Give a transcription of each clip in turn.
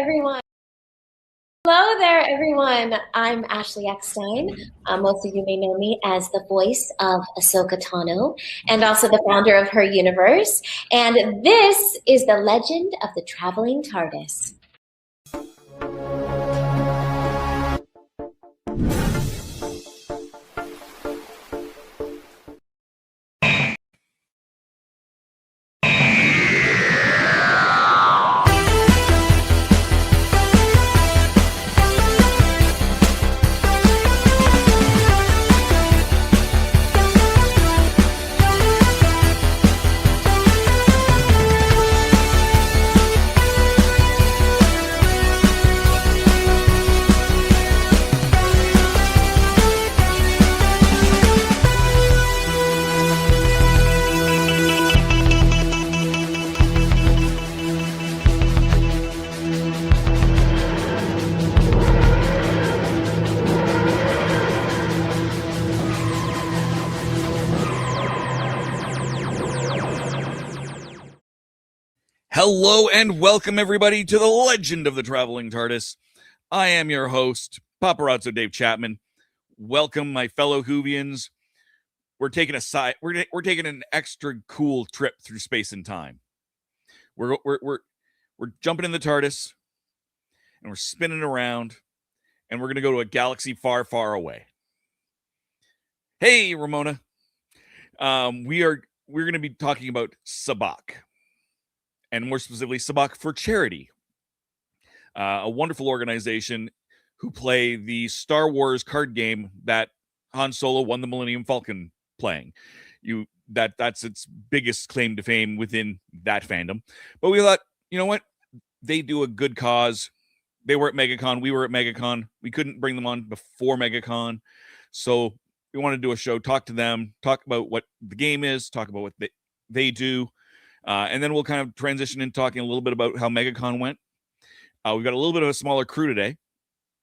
everyone. Hello there, everyone. I'm Ashley Eckstein. Most of you may know me as the voice of Ahsoka Tano and also the founder of WHOniverse. And this is the legend of the Traveling TARDIS. Hello and welcome everybody to the legend of the Traveling TARDIS. I am your host, Paparazzo Dave Chapman. Welcome, my fellow Whovians. We're taking an extra cool trip through space and time. We're jumping in the TARDIS and we're spinning around and we're gonna go to a galaxy far, far away. Hey, Ramona. We're gonna be talking about Sabacc. And more specifically, Sabacc For Charity, a wonderful organization who play the Star Wars card game that Han Solo won the Millennium Falcon playing. That's its biggest claim to fame within that fandom. But we thought, you know what? They do a good cause. They were at MegaCon. We were at MegaCon. We couldn't bring them on before MegaCon. So we wanted to do a show, talk to them, talk about what the game is, talk about what they do. And then we'll kind of transition into talking a little bit about how MegaCon went. We've got a little bit of a smaller crew today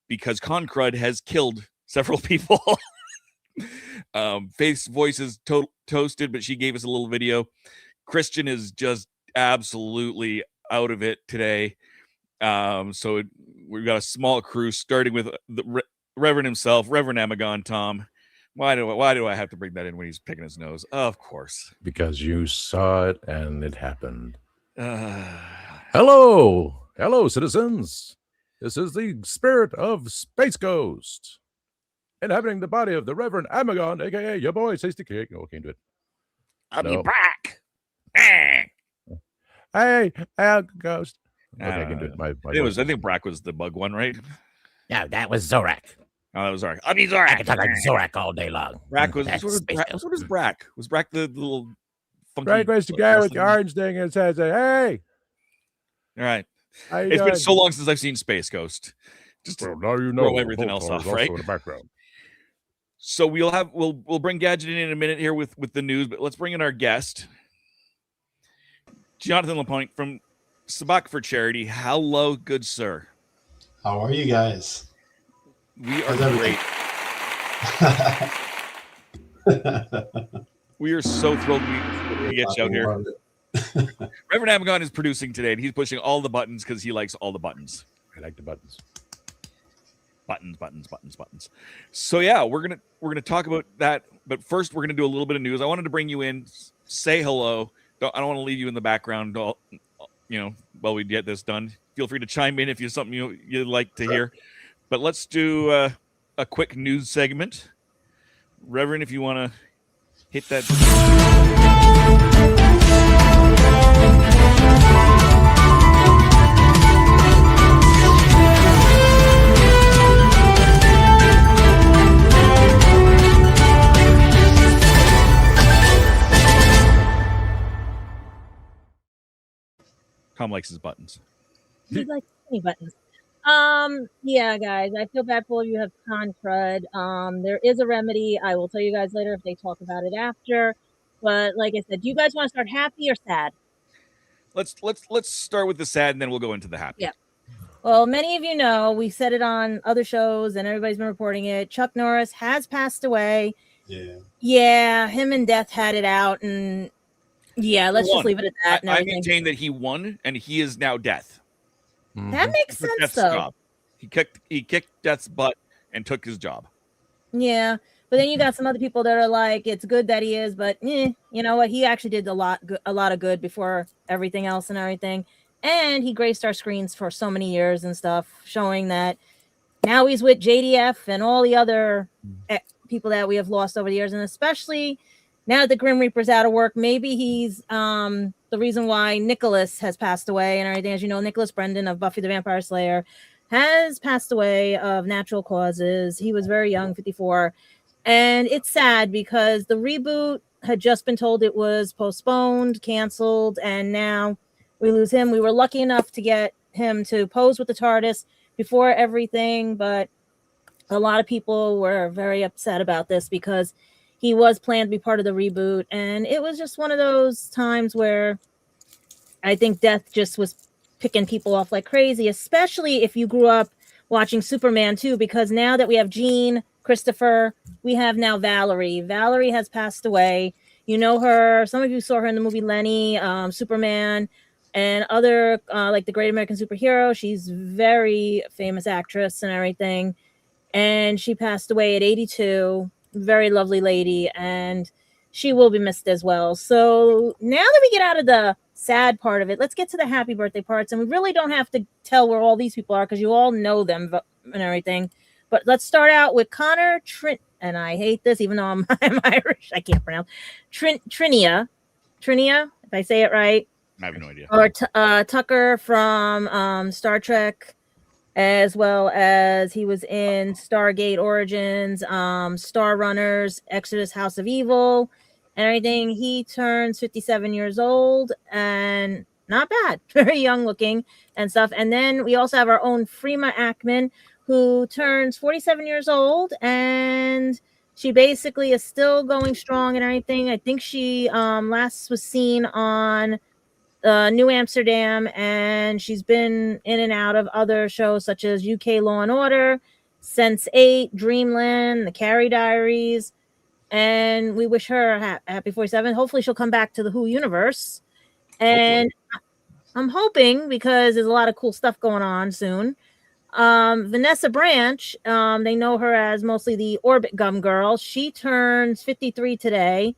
because ConCrud has killed several people. Faith's voice is toasted, but she gave us a little video. Christian is just absolutely out of it today. So we've got a small crew starting with the Reverend himself, Reverend Amagon Tom. Why do I have to bring that in when he's picking his nose? Of course. Because you saw it and it happened. Hello, citizens. This is the spirit of Space Ghost, inhabiting the body of the Reverend Amagon, a.k.a. your boy, Tasty Cake. Oh, can't do it. I'll be back. Hey, Ghost. Okay, I can do it. I think Brack was the bug one, right? No, that was Zorak. Oh, that was Zorak. I'll be Zorak. I can talk like Zorak all day long. Brack was what was Brack? Was Brack the little funky? Brack was the guy with the orange thing and says, "Hey." All right. It's been so long since I've seen Space Ghost. Just now you know throw everything else off, right? In the background. So we'll bring Gadget in a minute here with the news, but let's bring in our guest, Jonathan LaPointe from Sabacc For Charity. Hello, good sir. How are you guys? We are great. We are so thrilled we get you out here. Reverend Amagon is producing today, and he's pushing all the buttons because he likes all the buttons. I like the buttons. Buttons. So yeah, we're gonna talk about that, but first we're gonna do a little bit of news. I wanted to bring you in, say hello. I don't want to leave you in the background. While we get this done, feel free to chime in if you something you'd like to hear. But let's do a quick news segment. Reverend, if you want to hit that. Tom likes his buttons. He likes any buttons. Yeah, guys, I feel bad for all of you who have ConCrud. There is a remedy. I will tell you guys later if they talk about it after. But like I said, do you guys want to start happy or sad? Let's start with the sad, and then we'll go into the happy. Yeah. Well, many of you know, we said it on other shows, and everybody's been reporting it. Chuck Norris has passed away. Yeah, him and Death had it out, and yeah, let's just leave it at that. I maintain that he won, and he is now Death. That makes He took sense, Death's though. job. He kicked Death's butt and took his job. Yeah, but then you got some other people that are like, it's good that he is, but you know what? He actually did a lot of good before everything else and everything, and he graced our screens for so many years and stuff, showing that now he's with JDF and all the other people that we have lost over the years, and especially now that the Grim Reaper's out of work, maybe he's the reason why Nicholas has passed away and everything. As you know, Nicholas Brendan of Buffy the Vampire Slayer has passed away of natural causes. He was very young, 54. And it's sad because the reboot had just been told it was postponed, canceled, and now we lose him. We were lucky enough to get him to pose with the TARDIS before everything, but a lot of people were very upset about this because he was planned to be part of the reboot. And it was just one of those times where I think death just was picking people off like crazy, especially if you grew up watching Superman too, because now that we have Jean, Christopher, we have now Valerie. Valerie has passed away. You know her. Some of you saw her in the movie Lenny, Superman, and other like the Great American Superhero. She's very famous actress and everything. And she passed away at 82. Very lovely lady, and she will be missed as well. So now that we get out of the sad part of it, let's get to the happy birthday parts. And we really don't have to tell where all these people are because you all know them and everything. But let's start out with Connor and I hate this, even though I'm Irish. I can't pronounce Trinia, if I say it right. I have no idea. Or Tucker from Star Trek, as well as he was in Stargate Origins, Star Runners, Exodus, House of Evil, and everything. He turns 57 years old and not bad, very young looking and stuff. And then we also have our own Freema Ackman, who turns 47 years old, and she basically is still going strong and everything. I think she last was seen on New Amsterdam, and she's been in and out of other shows such as UK Law and Order, Sense8, Dreamland, The Carrie Diaries, and we wish her happy 47. Hopefully she'll come back to the WHOniverse, and I'm hoping, because there's a lot of cool stuff going on soon. Vanessa Branch, they know her as mostly the Orbit Gum Girl. She turns 53 today,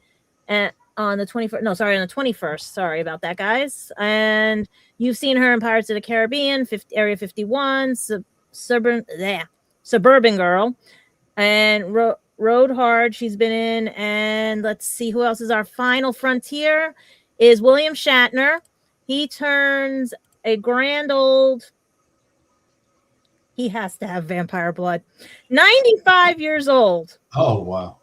and on the 21st. Sorry about that, guys. And you've seen her in Pirates of the Caribbean, Area 51, Suburban Girl, and Road Hard she's been in. And let's see who else is our final frontier is William Shatner. He turns a grand old... He has to have vampire blood. 95 years old. Oh, wow.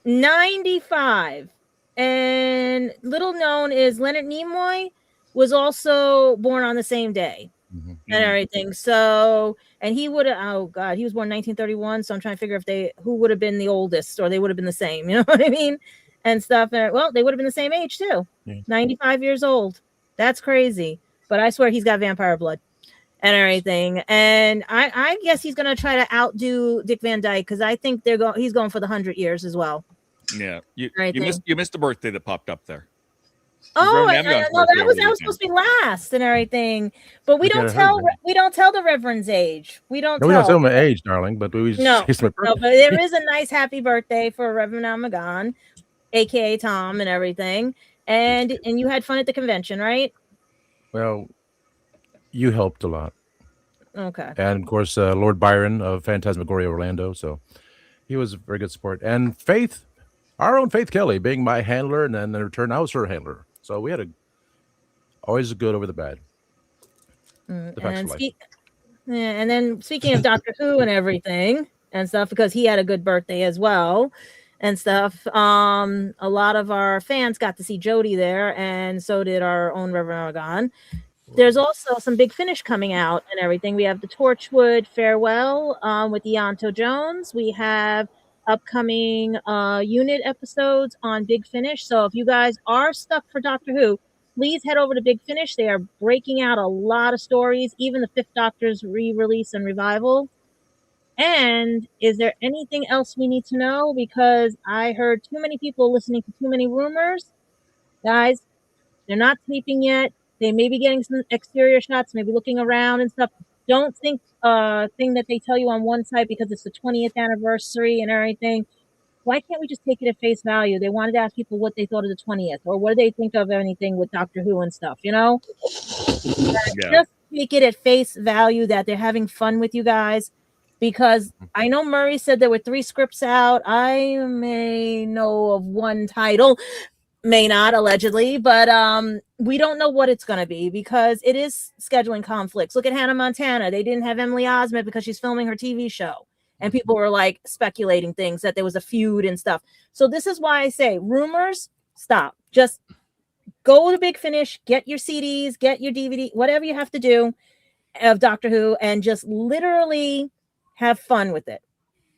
95. And little known is Leonard Nimoy was also born on the same day and everything. So, and he would have, oh God, he was born 1931. So I'm trying to figure if who would have been the oldest, or they would have been the same, you know what I mean? And stuff. And, well, they would have been the same age too. Yeah. 95 years old. That's crazy. But I swear he's got vampire blood and everything. And I guess he's going to try to outdo Dick Van Dyke, because I think he's going for the 100 years as well. Yeah, you missed a birthday that popped up there. Oh, I know that was supposed to be last and everything, but we don't tell the Reverend's age. We don't tell him my age, darling, but we no, but there is a nice happy birthday for Reverend Amagon, aka Tom, and everything. And you had fun at the convention, right? Well, you helped a lot. Okay. And of course, Lord Byron of Phantasmagoria Orlando, so he was a very good support. And Faith. Our own Faith Kelly being my handler, and then in return, I was her handler. So we had always a good over the bad. And then speaking of Doctor Who and everything and stuff, because he had a good birthday as well and stuff. A lot of our fans got to see Jodie there, and so did our own Reverend Argon. There's also some Big Finish coming out and everything. We have the Torchwood Farewell with Ianto Jones. We have upcoming unit episodes on Big Finish. So if you guys are stuck for Doctor Who, please head over to Big Finish. They are breaking out a lot of stories, even the Fifth Doctor's re-release and revival. And is there anything else we need to know? Because I heard too many people listening to too many rumors. Guys, they're not sleeping yet. They may be getting some exterior shots, maybe looking around and stuff. Don't think thing that they tell you on one site because it's the 20th anniversary and everything. Why can't we just take it at face value? They wanted to ask people what they thought of the 20th or what do they think of anything with Doctor Who and stuff, you know? Yeah. Just take it at face value that they're having fun with you guys, because I know Murray said there were 3 scripts out. I may know of one title, may not, allegedly, but we don't know what it's going to be because it is scheduling conflicts. Look at Hannah Montana. They didn't have Emily Osment because she's filming her TV show, and people were like speculating things that there was a feud and stuff. So this is why I say rumors, stop. Just go to Big Finish, get your CDs, get your DVD, whatever you have to do of Doctor Who, and just literally have fun with it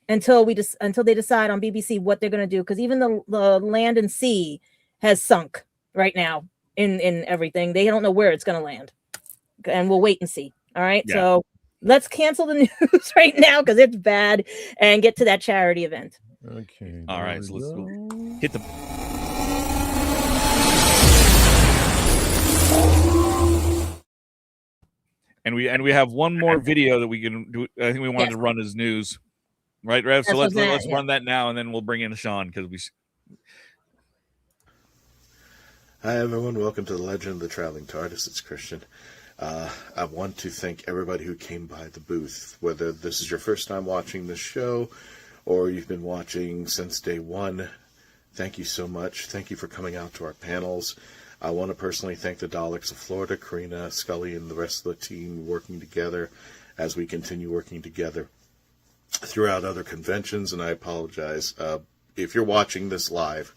until they decide on BBC what they're going to do. Because even the land and sea has sunk right now in everything. They don't know where it's going to land, and we'll wait and see. All right, Yeah. so let's cancel the news right now because it's bad, and get to that charity event. Okay. All right, so let's hit the. And we have one more video that we can do. I think we wanted to run as news, right, Rev? So let's run that now, and then we'll bring in Sean because we. Hi everyone, welcome to the Legend of the Traveling TARDIS. It's Christian. I want to thank everybody who came by the booth, whether this is your first time watching the show or you've been watching since day one. Thank you so much. Thank you for coming out to our panels. I want to personally thank the Daleks of Florida, Karina, Scully, and the rest of the team working together as we continue working together throughout other conventions. And I apologize if you're watching this live.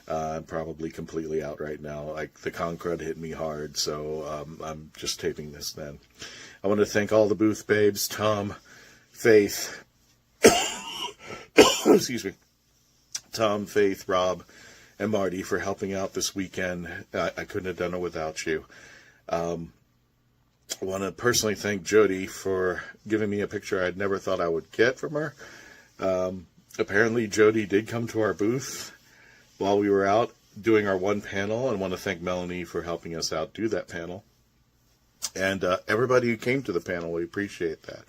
I'm probably completely out right now. Like the Concrud hit me hard, so I'm just taping this then. I want to thank all the booth babes, Tom, Faith, excuse me, Tom, Faith, Rob, and Marty for helping out this weekend. I couldn't have done it without you. I want to personally thank Jody for giving me a picture I'd never thought I would get from her. Apparently, Jody did come to our booth while we were out doing our one panel, and I want to thank Melanie for helping us out do that panel. And everybody who came to the panel, we appreciate that.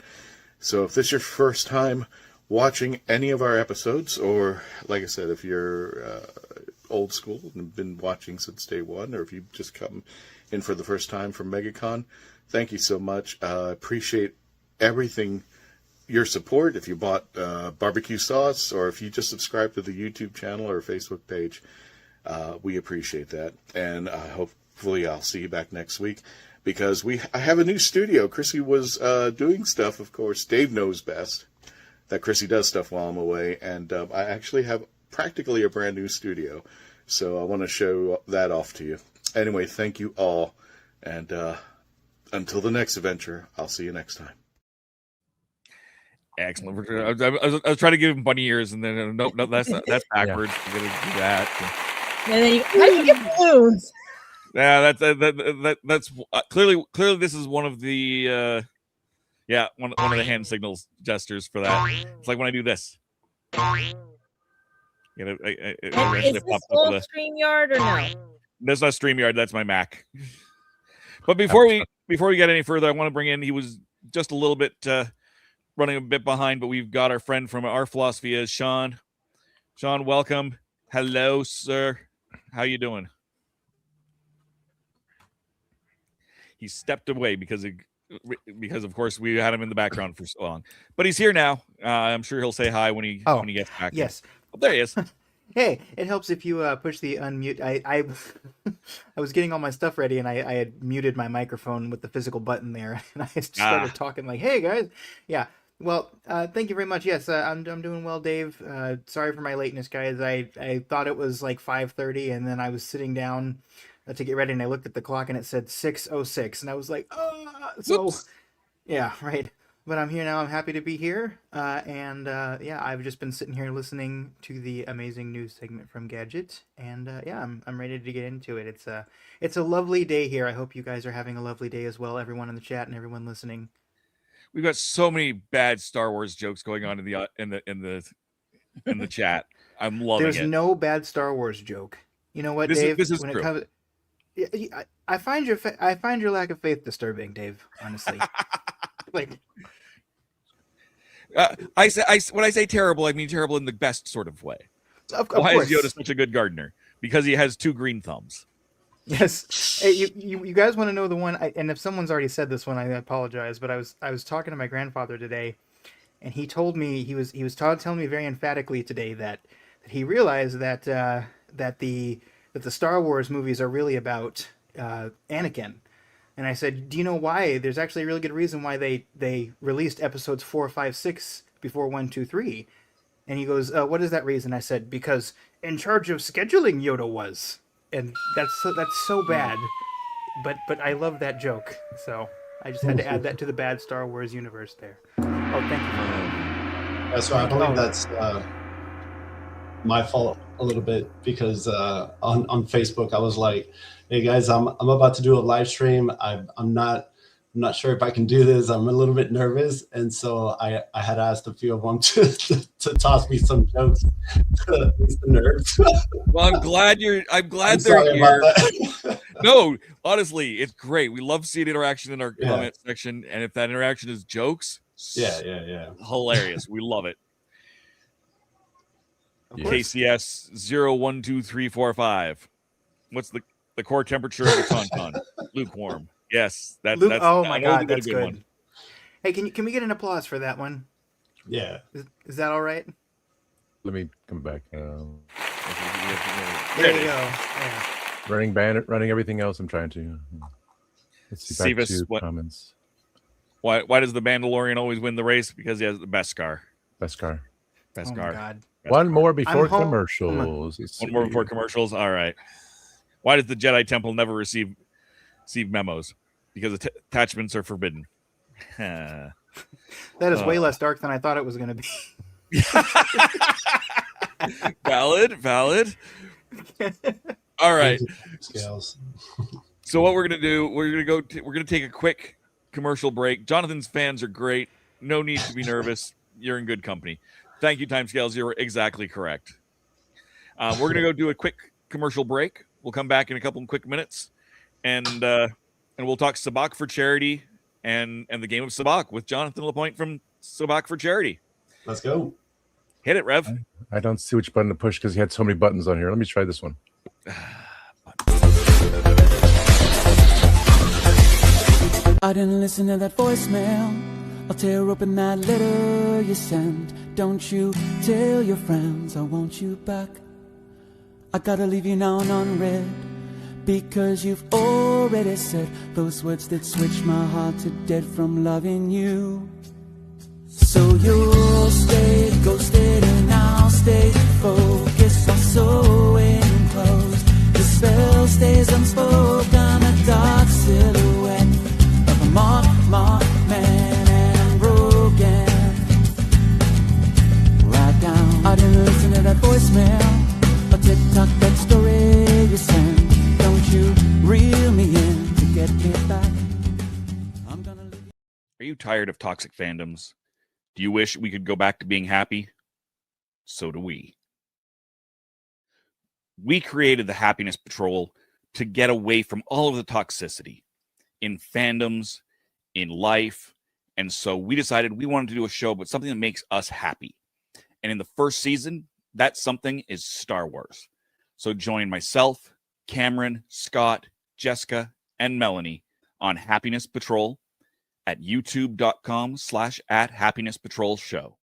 So if this is your first time watching any of our episodes, or like I said, if you're old school and been watching since day one, or if you've just come in for the first time from MegaCon, thank you so much. Appreciate everything, your support. If you bought barbecue sauce, or if you just subscribed to the YouTube channel or Facebook page, we appreciate that. And hopefully I'll see you back next week, because I have a new studio. Chrissy was doing stuff, of course. Dave knows best that Chrissy does stuff while I'm away, and I actually have practically a brand new studio, so I want to show that off to you. Anyway, thank you all, and until the next adventure, I'll see you next time. Excellent. I was trying to give him bunny ears, and then no, that's backwards. Yeah. You're gonna do that. And then how do you get balloons? Yeah, that's clearly this is one of the one of the hand signals gestures for that. It's like when I do this. You know, is this all StreamYard or no? That's not StreamYard. That's my Mac. But before we get any further, I want to bring in. He was just a little bit running a bit behind, but we've got our friend from Our Philosophy is Sean. Sean, welcome. Hello, sir. How you doing? He stepped away because of course we had him in the background for so long, but he's here now. I'm sure he'll say hi when he gets back. Yes. Oh, there he is. Hey, it helps if you push the unmute. I was getting all my stuff ready, and I had muted my microphone with the physical button there, and I started talking like, "Hey guys, yeah." Well, thank you very much. Yes, I'm doing well, Dave. Sorry for my lateness, guys. I thought it was like 5:30, and then I was sitting down to get ready, and I looked at the clock, and it said 6:06, and I was like, Whoops. Yeah, right. But I'm here now. I'm happy to be here. I've just been sitting here listening to the amazing news segment from Gadget, and I'm ready to get into it. It's a lovely day here. I hope you guys are having a lovely day as well. Everyone in the chat and everyone listening. We've got so many bad Star Wars jokes going on in the chat. I'm loving it. There's no bad Star Wars joke. You know what, Dave? This is true. I find your lack of faith disturbing, Dave. Honestly, like when I say terrible, I mean terrible in the best sort of way. of Why course. is Yoda such a good gardener? Because he has 2 green thumbs. Yes. Hey, you guys want to know the one? And if someone's already said this one, I apologize. But I was talking to my grandfather today, and he told me he was telling me very emphatically today that he realized that the Star Wars movies are really about Anakin. And I said, do you know why? There's actually a really good reason why they released episodes 4, 5, 6 before 1, 2, 3. And he goes, what is that reason? I said, because in charge of scheduling Yoda was. And that's so bad. But I love that joke. So I just had to add that to the bad Star Wars universe there. Oh, thank you for that. That's right. I believe that's my fault a little bit because on Facebook I was like, "Hey guys, I'm about to do a live stream. I'm not sure if I can do this. I'm a little bit nervous," and so I had asked a few of them to toss me some jokes to ease the nerves. Well, I'm glad they're here. No, honestly, it's great. We love seeing interaction in our comment section, and if that interaction is jokes, yeah, hilarious. We love it. KCS 012345. What's the core temperature of the Tauntaun? Lukewarm. Yes, that's oh my god, that's good. One. Hey, can we get an applause for that one? Yeah. Is that all right? Let me come back. There you go. Yeah. Running everything else. I'm trying to. Let's see back to comments. Why does the Mandalorian always win the race? Because he has the best car. Best car. Best oh car. My god. One more before commercials. One more before commercials. All right. Why does the Jedi Temple never receive memos? Because attachments are forbidden. That is way less dark than I thought it was going to be. Valid. All right. Scales. So what we're gonna do? We're gonna take a quick commercial break. Jonathan's fans are great. No need to be nervous. You're in good company. Thank you, Timescales. You're exactly correct. We're going to go do a quick commercial break. We'll come back in a couple of quick minutes, and we'll talk Sabacc For Charity and the game of Sabacc with Jonathan Lapointe from Sabacc For Charity. Let's go. Hit it, Rev. I don't see which button to push because he had so many buttons on here. Let me try this one. I didn't listen to that voicemail. I'll tear open that letter you sent. Don't you tell your friends I want you back. I gotta leave you now unread, because you've already said those words that switch my heart to dead from loving you. So you'll stay ghosted and I'll stay focused on sewing clothes. The spell stays unspoken, a dark silhouette of a marked man and broken. Right down, I didn't listen to that voicemail, a TikTok, that story you sent. Don't you reel me in to get me back. I'm gonna leave you. Are you tired of toxic fandoms? Do you wish we could go back to being happy? So do we. We created the Happiness Patrol to get away from all of the toxicity in fandoms, in life, and so we decided we wanted to do a show about something that makes us happy. And in the first season, that something is Star Wars. So join myself, Cameron, Scott, Jessica, and Melanie on Happiness Patrol at youtube.com/@happinesspatrolshow.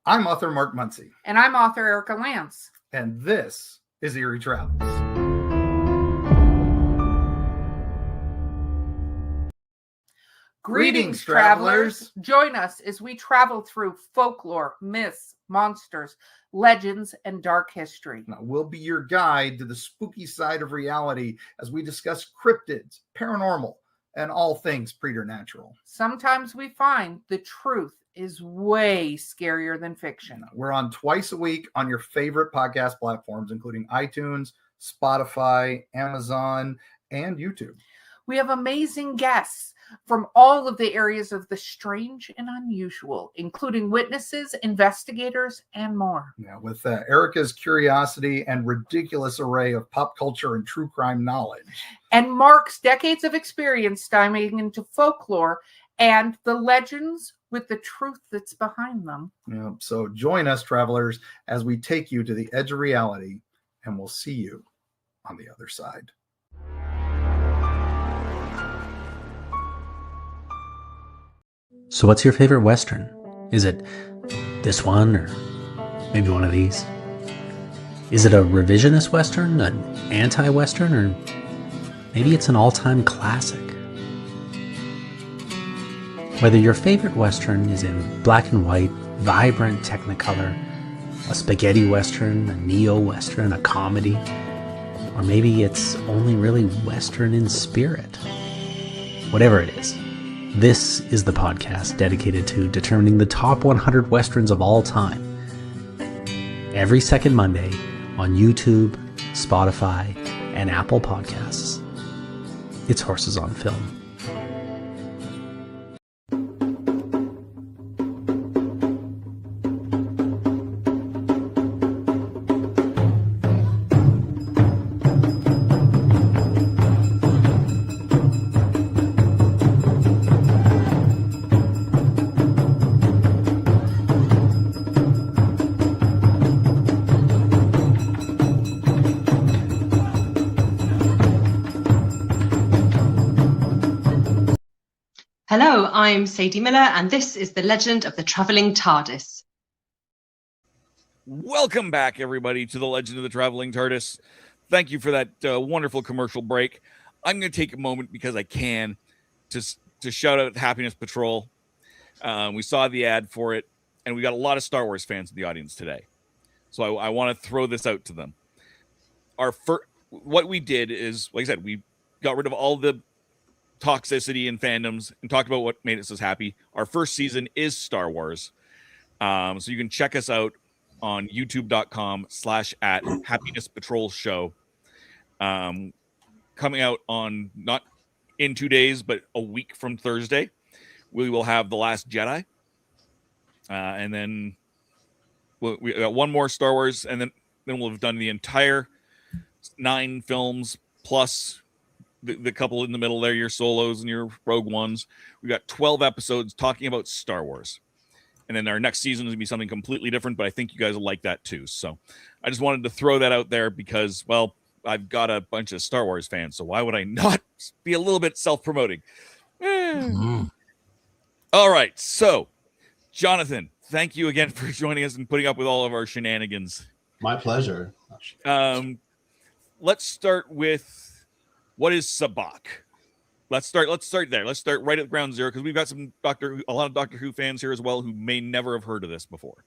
I'm author Mark Muncy. And I'm author Erica Lance. And this is Eerie Travels. Greetings, travelers. Join us as we travel through folklore, myths, monsters, legends, and dark history. Now, we'll be your guide to the spooky side of reality as we discuss cryptids, paranormal, and all things preternatural. Sometimes we find the truth is way scarier than fiction. We're on twice a week on your favorite podcast platforms, including iTunes, Spotify, Amazon, and YouTube. We have amazing guests from all of the areas of the strange and unusual, including witnesses, investigators, and more. Yeah, with Erica's curiosity and ridiculous array of pop culture and true crime knowledge. And Mark's decades of experience diving into folklore and the legends with the truth that's behind them. Yeah, so join us, travelers, as we take you to the edge of reality, and we'll see you on the other side. So what's your favorite Western? Is it this one or maybe one of these? Is it a revisionist Western, an anti-Western, or maybe it's an all-time classic? Whether your favorite Western is in black and white, vibrant Technicolor, a spaghetti Western, a neo-Western, a comedy, or maybe it's only really Western in spirit. Whatever it is, this is the podcast dedicated to determining the top 100 Westerns of all time. Every second Monday on YouTube, Spotify, and Apple Podcasts. It's Horses on Film. Hello, I'm Sadie Miller, and this is The Legend of the Traveling TARDIS. Welcome back, everybody, to The Legend of the Traveling TARDIS. Thank you for that wonderful commercial break. I'm going to take a moment, because I can, to shout out Happiness Patrol. We saw the ad for it, and we got a lot of Star Wars fans in the audience today. So I want to throw this out to them. What we did is, like I said, we got rid of all the toxicity and fandoms and talked about what made us so happy. Our first season is Star Wars. So you can check us out on youtube.com/@Happiness Patrol Show. Coming out on not in 2 days, but a week from Thursday, we will have The Last Jedi. And then we got one more Star Wars, and then we'll have done the entire 9 films plus the couple in the middle there, your solos and your Rogue Ones. We got 12 episodes talking about Star Wars. And then our next season is going to be something completely different, but I think you guys will like that too. So I just wanted to throw that out there because, well, I've got a bunch of Star Wars fans, so why would I not be a little bit self-promoting? All right, so Jonathan, thank you again for joining us and putting up with all of our shenanigans. My pleasure. Let's start with, what is Sabacc? Let's start there. Let's start right at ground zero, because we've got a lot of Doctor Who fans here as well who may never have heard of this before.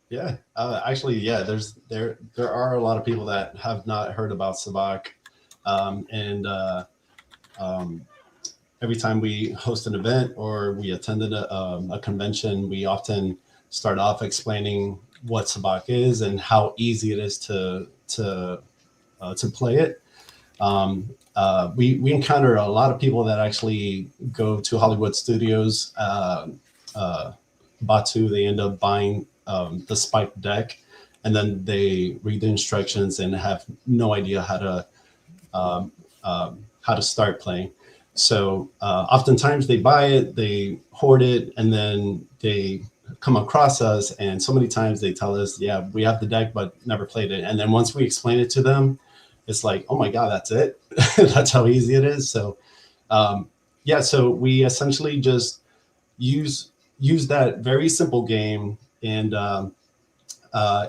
Yeah, actually, yeah. There are a lot of people that have not heard about Sabacc, and every time we host an event or we attended a convention, we often start off explaining what Sabacc is and how easy it is to play it. We encounter a lot of people that actually go to Hollywood Studios, Batu. They end up buying the spiked deck, and then they read the instructions and have no idea how to start playing. So oftentimes they buy it, they hoard it, and then they come across us, and so many times they tell us, yeah, we have the deck but never played it. And then once we explain it to them, it's like, oh my God, that's it. That's how easy it is. So yeah, so we essentially just use that very simple game. And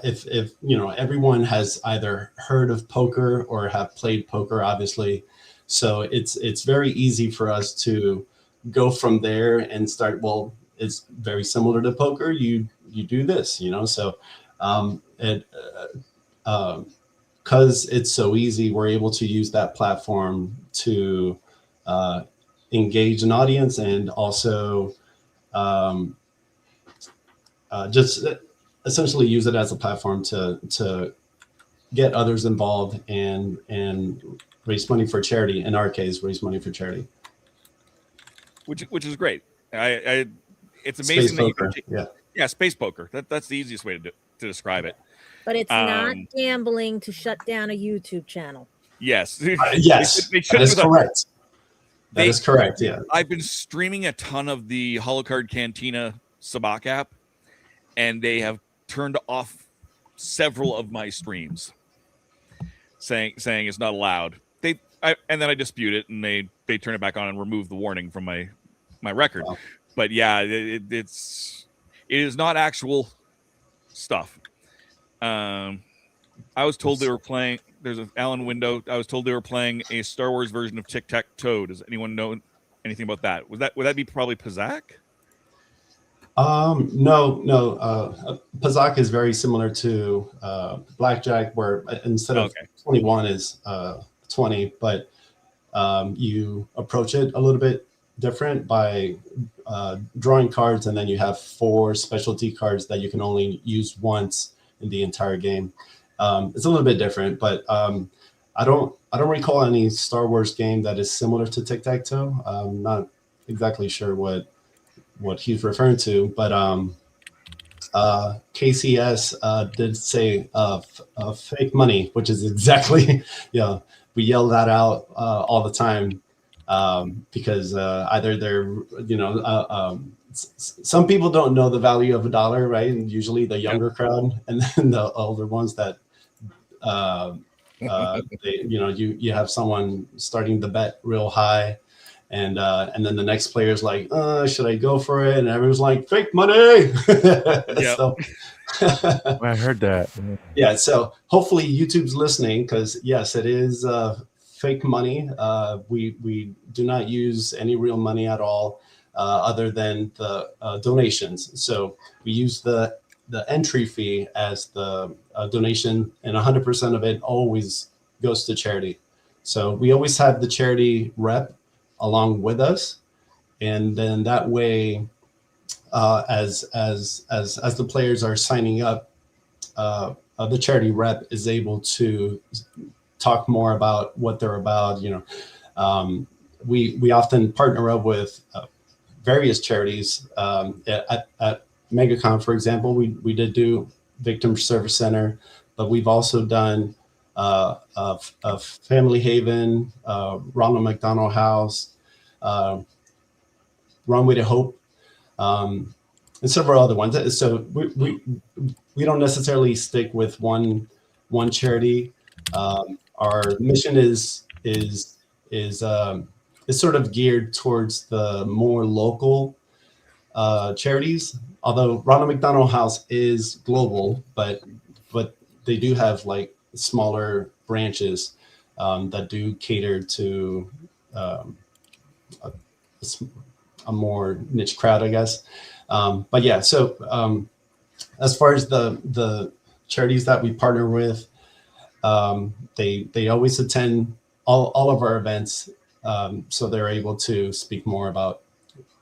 if you know, everyone has either heard of poker or have played poker, obviously. So it's very easy for us to go from there and start, well, it's very similar to poker. You do this, you know, so because it's so easy, we're able to use that platform to engage an audience and also just essentially use it as a platform to get others involved and raise money for charity. In our case, raise money for charity. Which is great. It's amazing Space that poker, yeah, space poker. That's the easiest way to describe it. But it's not gambling to shut down a YouTube channel. yes, Yes, that is correct. That is correct. Yeah, I've been streaming a ton of the Holocard Cantina Sabacc app, and they have turned off several of my streams, saying it's not allowed. And then I dispute it, and they turn it back on and remove the warning from my record. Wow. But yeah, it is not actual stuff. I was told they were playing. There's an Allen window. I was told they were playing a Star Wars version of Tic Tac Toe. Does anyone know anything about that? Would that be probably Sabacc? No. Sabacc is very similar to blackjack, where instead of 21 is 20, but you approach it a little bit different by drawing cards, and then you have 4 specialty cards that you can only use once in the entire game. It's a little bit different, but I don't recall any Star Wars game that is similar to Tic-Tac-Toe. I'm not exactly sure what he's referring to, but KCS did say fake money, which is exactly, we yell that out all the time because either they're, some people don't know the value of a dollar, right? And usually the younger crowd, and then the older ones that, you have someone starting the bet real high. And then the next player is like, should I go for it? And everyone's like, fake money. So, I heard that. Yeah. So hopefully YouTube's listening, because yes, it is fake money. We do not use any real money at all, other than the donations. So we use the entry fee as the donation, and 100% of it always goes to charity. So we always have the charity rep along with us, and then that way, as the players are signing up, the charity rep is able to talk more about what they're about. We often partner up with various charities. At MegaCon, for example, we did do Victim Service Center, but we've also done a Family Haven, Ronald McDonald House, Runway to Hope, and several other ones. So we don't necessarily stick with one charity. Our mission is sort of geared towards the more local charities. Although Ronald McDonald House is global, but they do have like smaller branches that do cater to a more niche crowd, I guess. But yeah, so as far as the charities that we partner with, they always attend all of our events, so they're able to speak more about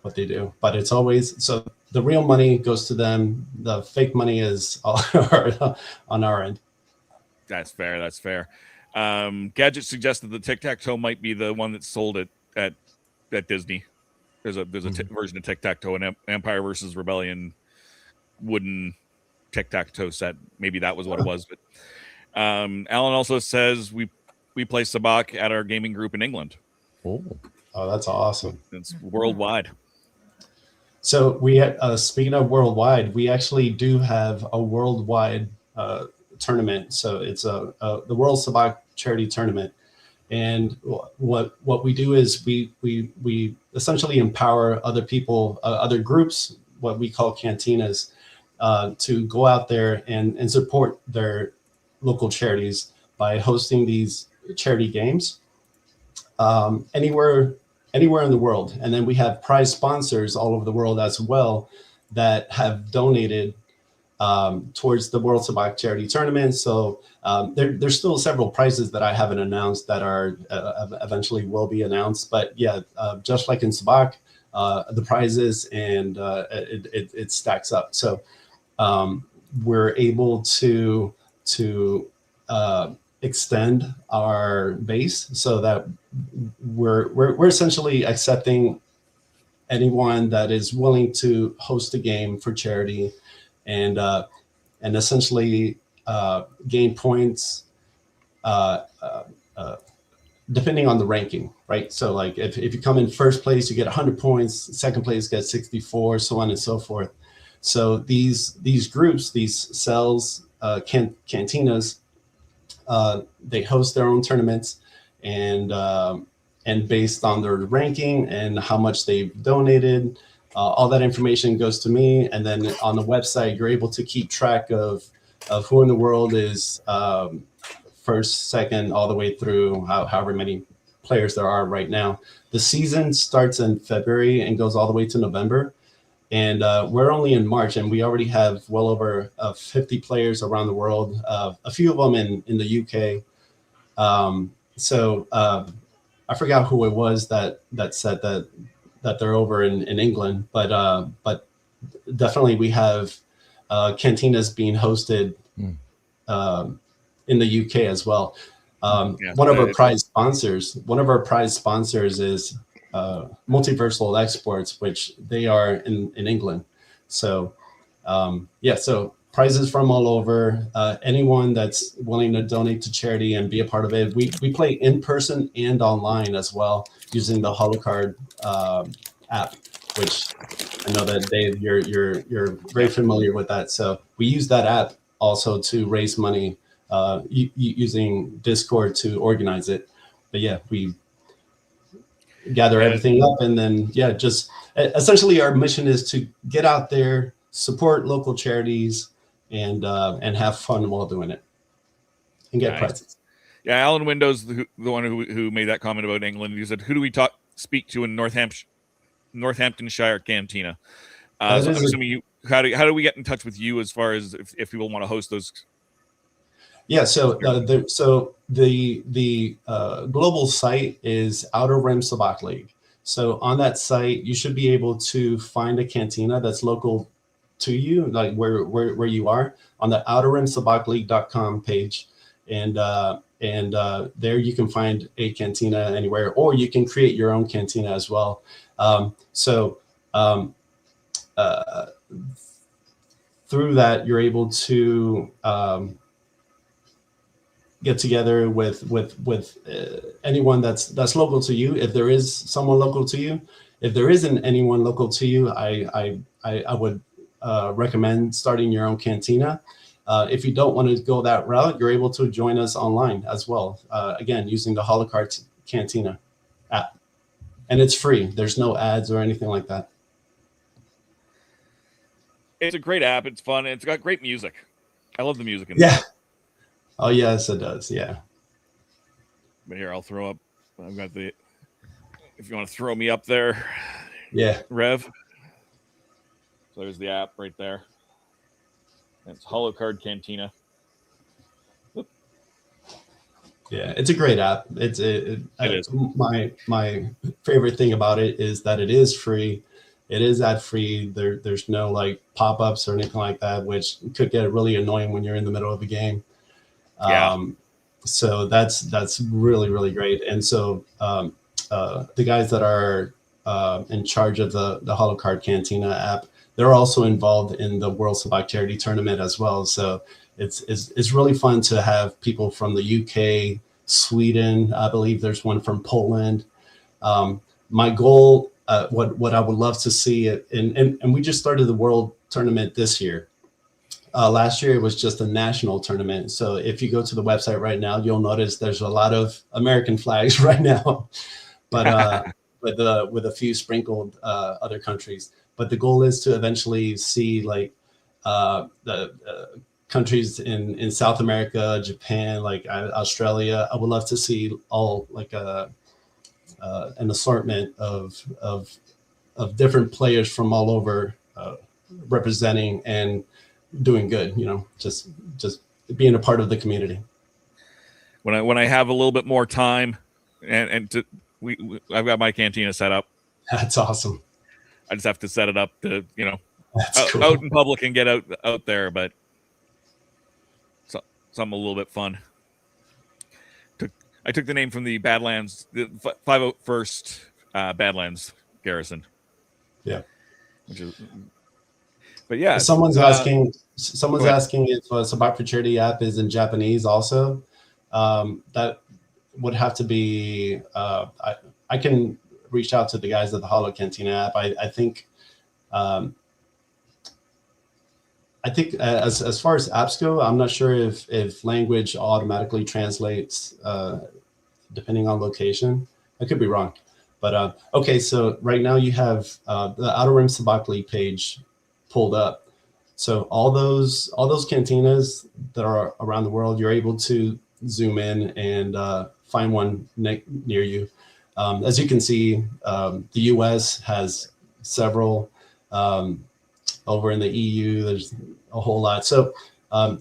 what they do. But it's always, so the real money goes to them. The fake money is on our end. That's fair. Gadget suggested the Tic-Tac-Toe might be the one that's sold at Disney. There's a version of Tic-Tac-Toe, an Empire versus Rebellion wooden Tic-Tac-Toe set. Maybe that was what it was. But Alan also says we play Sabacc at our gaming group in England. Oh, that's awesome. It's worldwide. So we speaking of worldwide, we actually do have a worldwide tournament. So it's the World Sabacc Charity Tournament. And what we do is we essentially empower other people, other groups, what we call cantinas, to go out there and support their local charities by hosting these charity games anywhere in the world. And then we have prize sponsors all over the world as well that have donated towards the World Sabacc Charity Tournament. So there's still several prizes that I haven't announced that are eventually will be announced. But yeah, just like in Sabacc, the prizes and it stacks up. So we're able to extend our base so that we're essentially accepting anyone that is willing to host a game for charity, and essentially gain points depending on the ranking, right? So like if you come in first place, you get 100 points, second place gets 64, so on and so forth. So these groups, these cells, cantinas, they host their own tournaments, and based on their ranking and how much they've donated, all that information goes to me. And then on the website, you're able to keep track of who in the world is first, second, all the way through however many players there are right now. The season starts in February and goes all the way to November. And we're only in March, and we already have well over 50 players around the world, a few of them in the UK. I forgot who it was that said that they're over in England, but definitely we have cantinas being hosted in the UK as well. One of our prize sponsors is Multiversal Exports, which they are in England. So so prizes from all over. Anyone that's willing to donate to charity and be a part of it. We play in person and online as well using the HoloCard app, which I know that Dave, you're very familiar with that. So we use that app also to raise money using Discord to organize it. But yeah, we gather everything up, and then just essentially our mission is to get out there, support local charities, and have fun while doing it, and get prizes. Yeah, Alan Windows, the one who made that comment about England, he said, "Who do we speak to in Northamptonshire Cantina?" So I'm assuming how do we get in touch with you as far as if people want to host those? Yeah, so the global site is Outer Rim Sabacc League. So on that site, you should be able to find a cantina that's local to you, like where you are, on the outerrimsabaccleague.com page, and there you can find a cantina anywhere, or you can create your own cantina as well. Through that, you're able to get together with anyone that's local to you. If there is someone local to you, if there isn't anyone local to you, I would recommend starting your own cantina. If you don't want to go that route, you're able to join us online as well. Again, using the HoloCard Cantina app, and it's free. There's no ads or anything like that. It's a great app. It's fun. It's got great music. I love the music in there. Oh yes, it does. Yeah. But here, I'll throw up. I've got the. If you want to throw me up there. Yeah. Rev. So there's the app right there. It's HoloCard Cantina. Oop. Yeah, it's a great app. It is. My favorite thing about it is that it is free. It is ad free. There's no like pop-ups or anything like that, which could get really annoying when you're in the middle of a game. So that's really, really great. And so the guys that are in charge of the HoloCard Cantina app, they're also involved in the World Sabacc Charity Tournament as well. So it's really fun to have people from the UK, Sweden. I believe there's one from Poland. My goal, what I would love to see, and we just started the World Tournament this year. Last year, it was just a national tournament. So if you go to the website right now, you'll notice there's a lot of American flags right now, but with a few sprinkled other countries. But the goal is to eventually see like the countries in South America, Japan, like Australia. I would love to see all like an assortment of different players from all over representing and doing good, just being a part of the community. When I have a little bit more time and I've got my cantina set up. That's awesome. I just have to set it up to, cool. out in public and get out there, but something a little bit fun. I took the name from the Badlands, the 501st Badlands Garrison. Yeah. But yeah, someone's asking if Sabacc For Charity app is in Japanese also. That would have to be. I can reach out to the guys at the Holo Cantina app. I think as far as apps go, I'm not sure if language automatically translates depending on location. I could be wrong, but okay. So right now you have the Outer Rim Sabacc League page pulled up. So all those cantinas that are around the world, you're able to zoom in and find one near you. As you can see, the US has several. Over in the EU, there's a whole lot. So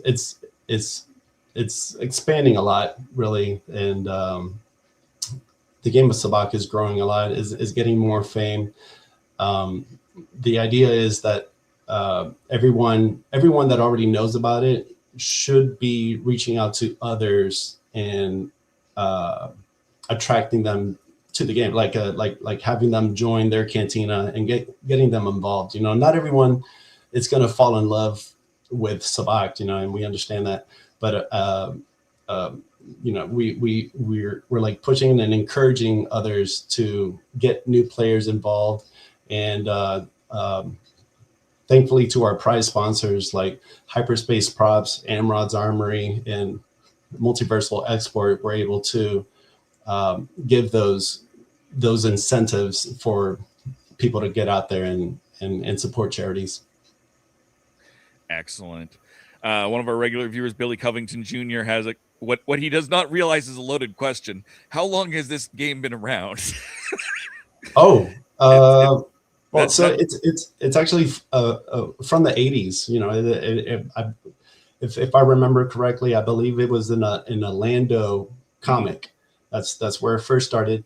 it's expanding a lot, really, and the game of Sabacc is growing a lot, is getting more fame. The idea is that everyone that already knows about it should be reaching out to others and attracting them to the game, like having them join their cantina and getting them involved. Not everyone is going to fall in love with Sabacc, and we understand that, but we're like pushing and encouraging others to get new players involved, and thankfully to our prize sponsors like Hyperspace Props, Amrod's Armory, and Multiversal Export, we're able to give those incentives for people to get out there and support charities. Excellent. One of our regular viewers, Billy Covington Jr., has what he does not realize is a loaded question. How long has this game been around? So it's actually from the 80s. If I remember correctly, I believe it was in a Lando comic. That's where it first started.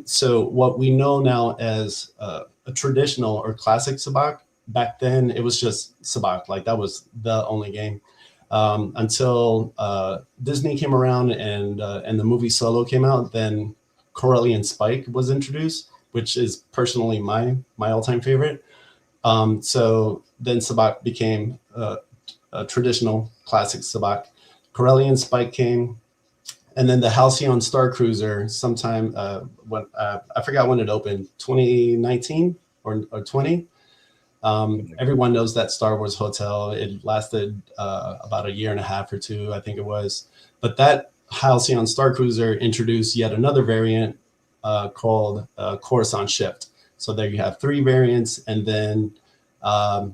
So what we know now as a traditional or classic Sabacc, back then it was just Sabacc. Like that was the only game until Disney came around and the movie Solo came out. Then Corellian Spike was introduced, which is personally my all-time favorite. So then Sabacc became a traditional classic Sabacc. Corellian Spike came. And then the Halcyon Star Cruiser sometime when I forgot when it opened, 2019 or 20. Everyone knows that Star Wars hotel. It lasted about a year and a half or two, I think it was. But that Halcyon Star Cruiser introduced yet another variant called Coruscant Shift. So there you have three variants, and then I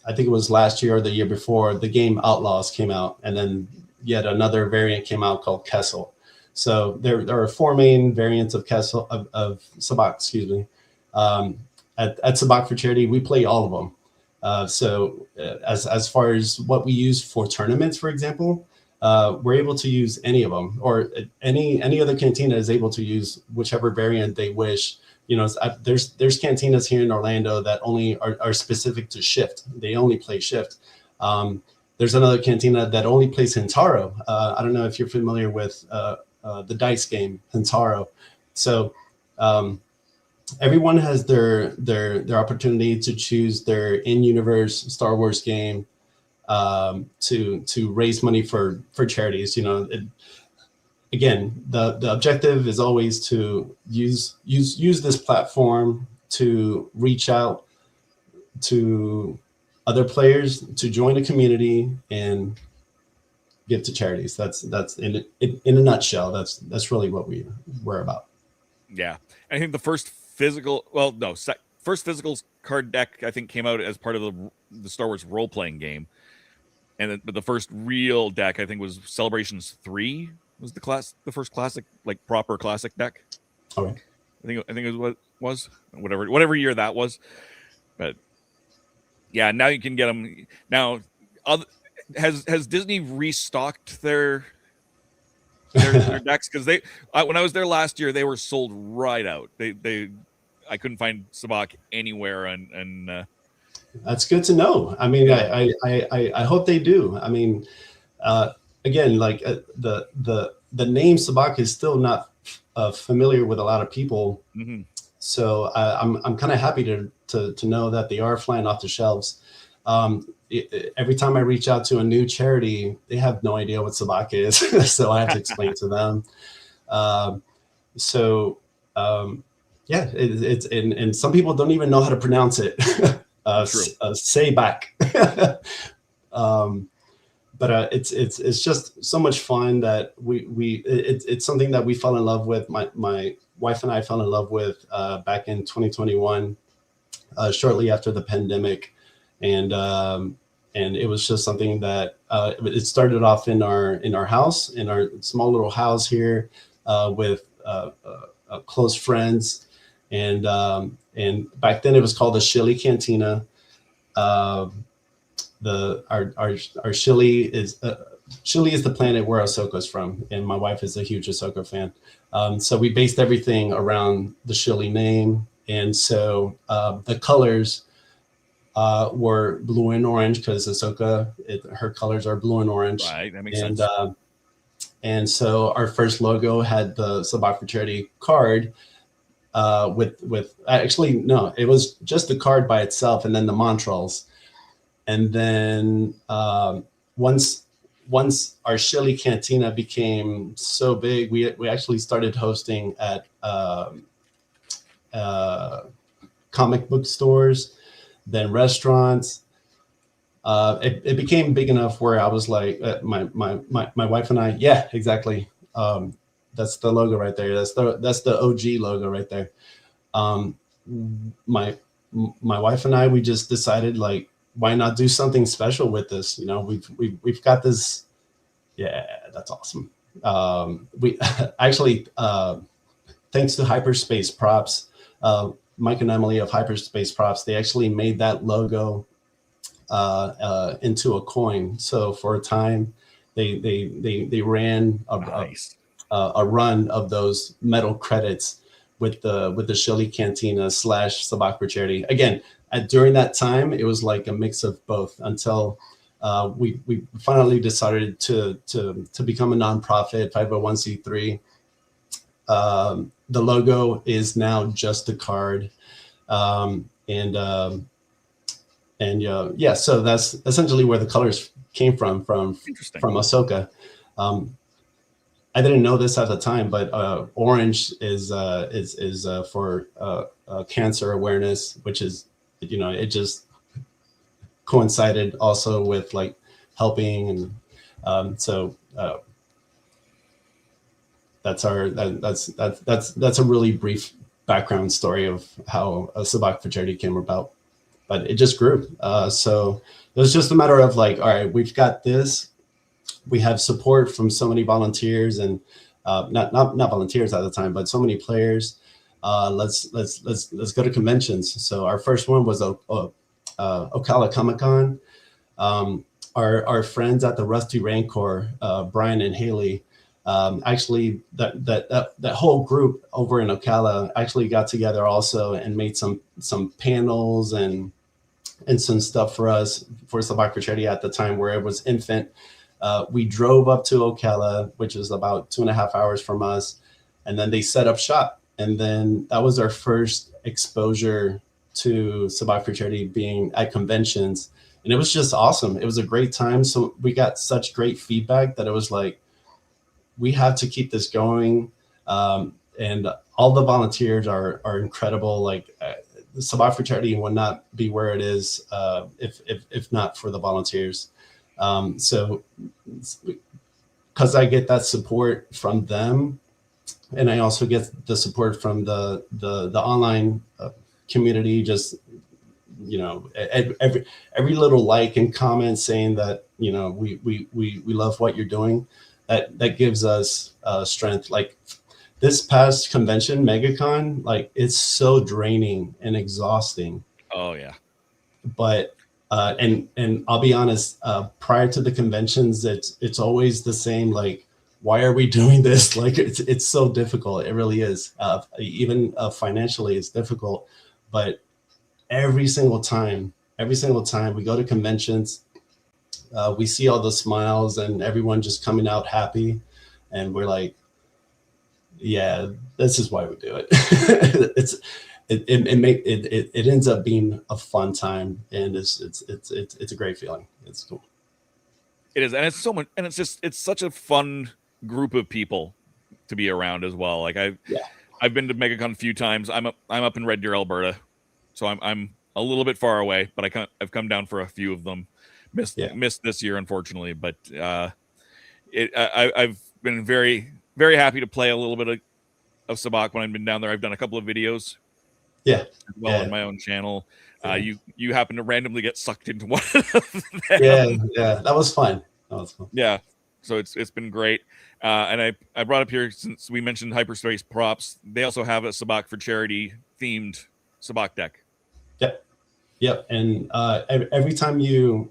think it was last year or the year before, the game Outlaws came out, and then yet another variant came out called Kessel. So there are four main variants of Kessel of Sabacc, excuse me. At Sabacc For Charity, we play all of them. So as far as what we use for tournaments, for example, we're able to use any of them, or any other cantina is able to use whichever variant they wish. There's cantinas here in Orlando that only are specific to Shift. They only play Shift. There's another cantina that only plays Hintaro. I don't know if you're familiar with the dice game Hintaro. So everyone has their opportunity to choose their in-universe Star Wars game to raise money for charities. Again, the objective is always to use this platform to reach out to other players, to join a community and give to charities. That's in a nutshell. That's really what we're about. Yeah, I think the first physical card deck I think came out as part of the Star Wars role playing game, and the first real deck I think was Celebrations 3 was the first classic, like proper classic deck. Okay. I think it was whatever year that was, but. Yeah, now you can get them. Now, has Disney restocked their decks? Because when I was there last year, they were sold right out. I couldn't find Sabacc anywhere, and That's good to know. I mean, I hope they do. I mean, again, like the name Sabacc is still not familiar with a lot of people. Mm-hmm. So I'm kind of happy to know that they are flying off the shelves. Every time I reach out to a new charity, they have no idea what Sabacc is, so I have to explain to them. Yeah, it's and some people don't even know how to pronounce it. Sabacc. But it's just so much fun that it's something that we fell in love with. My wife and I fell in love with back in 2021, shortly after the pandemic, and it was just something that it started off in our house, in our small little house here, with close friends, and back then it was called the Chili Cantina. Our Chili is the planet where Ahsoka's from, and my wife is a huge Ahsoka fan. So we based everything around the Chili name, and so the colors were blue and orange because Ahsoka, her colors are blue and orange. Right, that makes sense. And so our first logo had the Sabacc For Charity card. With actually no, it was just the card by itself, and then the Montrals. And then once our Chili Cantina became so big, we actually started hosting at comic book stores, then restaurants. It became big enough where I was like, my wife and I, yeah, exactly. That's the logo right there. That's the OG logo right there. My wife and I, we just decided, like, why not do something special with this? You know, we've got this. Yeah, that's awesome. We actually, thanks to Hyperspace Props, Mike and Emily of Hyperspace Props, they actually made that logo into a coin. So for a time, they ran a run of those metal credits with the Chili Cantina / Sabacc For Charity. Again, during that time, it was like a mix of both until we finally decided to become a nonprofit 501c3. The logo is now just a card, so that's essentially where the colors came from Ahsoka. I didn't know this at the time, but orange is for cancer awareness, which is, you know, it just coincided also with like helping, and that's a really brief background story of how Sabacc For Charity came about, but it just grew. So it was just a matter of like, all right, we've got this. We have support from so many volunteers, and not volunteers at the time, but so many players. Let's go to conventions. So our first one was Ocala Comic-Con. Our friends at the Rusty Rancor, Brian and Haley, actually that whole group over in Ocala actually got together also and made some panels and some stuff for us for Sabacc For Charity at the time, where it was infant. We drove up to Ocala, which is about 2.5 hours from us, and then they set up shop. And then that was our first exposure to Sabacc For Charity, being at conventions. And it was just awesome. It was a great time. So we got such great feedback that it was like, we have to keep this going. And all the volunteers are incredible. Like Sabacc For Charity would not be where it is if not for the volunteers. So because I get that support from them, and I also get the support from the online community, just, you know, every little like and comment saying that, you know, we love what you're doing, that gives us strength. Like this past convention, MegaCon, like it's so draining and exhausting. Oh yeah. But and I'll be honest, prior to the conventions, it's always the same. Like, why are we doing this? Like, it's so difficult. It really is. Even financially, it's difficult. But every single time every single time we go to conventions. We see all the smiles and everyone just coming out happy, and we're like, yeah, this is why we do it. It ends up being a fun time, and it's a great feeling. It's cool. It is, and it's so much, and it's such a fun group of people to be around as well. Like I've been to MegaCon a few times. I'm up in Red Deer, Alberta, so I'm a little bit far away, but I've come down for a few of them. Missed this year, unfortunately, but I've been very, very happy to play a little bit of Sabacc when I've been down there. I've done a couple of videos, as well, on my own channel. You happen to randomly get sucked into one of them. That was fun. Yeah, so it's been great. And I brought up here, since we mentioned hyperspace props, they also have a Sabacc For Charity themed Sabacc deck. Yep. And every time you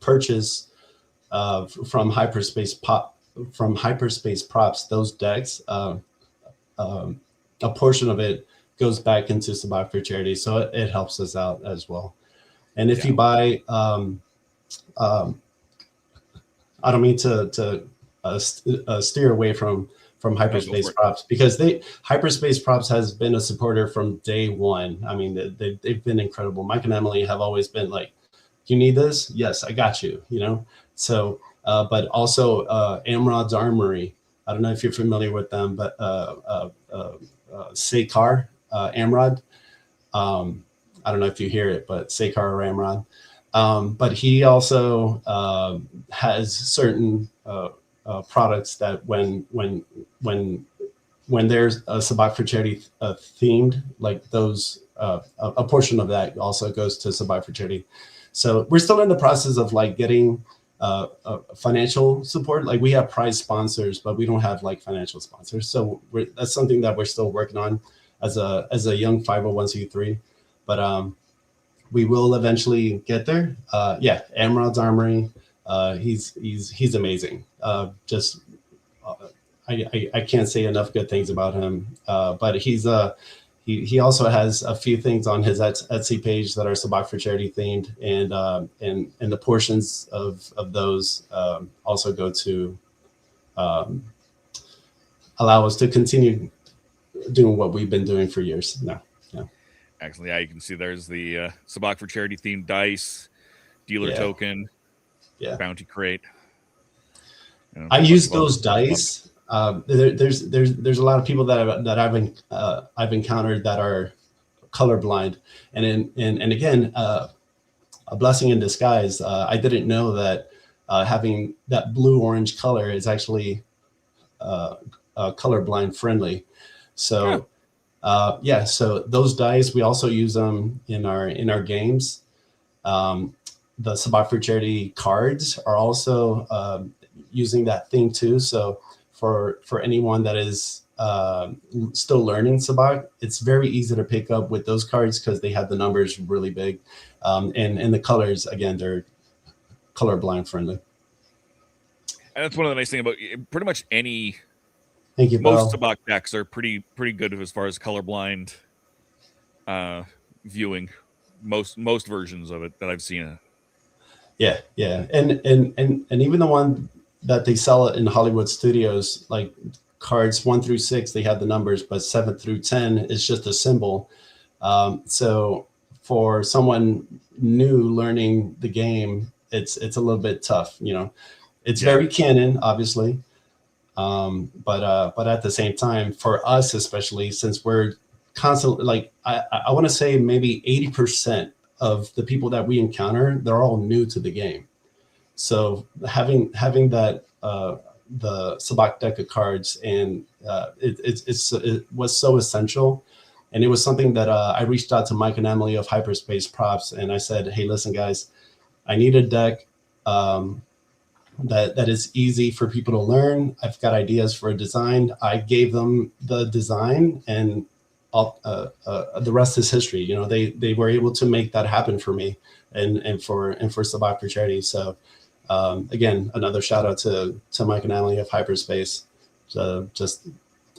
purchase from hyperspace props, those decks, a portion of it goes back into Sabacc For Charity, so it helps us out as well. And if you buy, I don't mean to steer away from hyperspace props, because hyperspace props has been a supporter from day one. I mean, they've been incredible. Mike and Emily have always been like, you need this? Yes, I got you, So, but also Amrod's Armory. I don't know if you're familiar with them, but Sabacc, Amrod. I don't know if you hear it, but Sabacc or Amrod. But he also has certain products that when there's a Sabacc For Charity themed, like those, a portion of that also goes to Sabacc For Charity. So we're still in the process of like getting financial support. Like we have prize sponsors, but we don't have like financial sponsors. So that's something that we're still working on as a young 501c3. But we will eventually get there. Amrod's Armory. He's amazing. I can't say enough good things about him. But he also has a few things on his Etsy page that are Sabacc For Charity themed, and the portions of those also go to allow us to continue doing what we've been doing for years now. Excellent. Yeah, you can see there's the Sabacc For Charity themed dice, dealer token, bounty crate. I use those dice. There's a lot of people that I've encountered that are colorblind, and again, a blessing in disguise. I didn't know that having that blue-orange color is actually colorblind friendly. So. So those dice, we also use them in our games. The Sabacc For Charity cards are also using that theme too. So for anyone that is still learning Sabacc, it's very easy to pick up with those cards because they have the numbers really big, and the colors, again, they're colorblind friendly. And that's one of the nice things about pretty much any. Thank you, most Sabacc decks are pretty good as far as colorblind viewing. Most versions of it that I've seen. Yeah, and even the one that they sell in Hollywood studios, like cards 1 through 6, they have the numbers, but 7 through 10 is just a symbol. So for someone new learning the game, it's a little bit tough. It's very canon, obviously. But at the same time, for us, especially since we're constantly, like, I want to say maybe 80% of the people that we encounter, they're all new to the game. So having that, the Sabacc deck of cards, and it was so essential. And it was something that I reached out to Mike and Emily of Hyperspace Props, and I said, hey, listen, guys, I need a deck that is easy for people to learn. I've got ideas for a design. I gave them the design, and the rest is history. They were able to make that happen for me and for Sabacc For Charity. So again, another shout out to Mike and Emily of Hyperspace. So just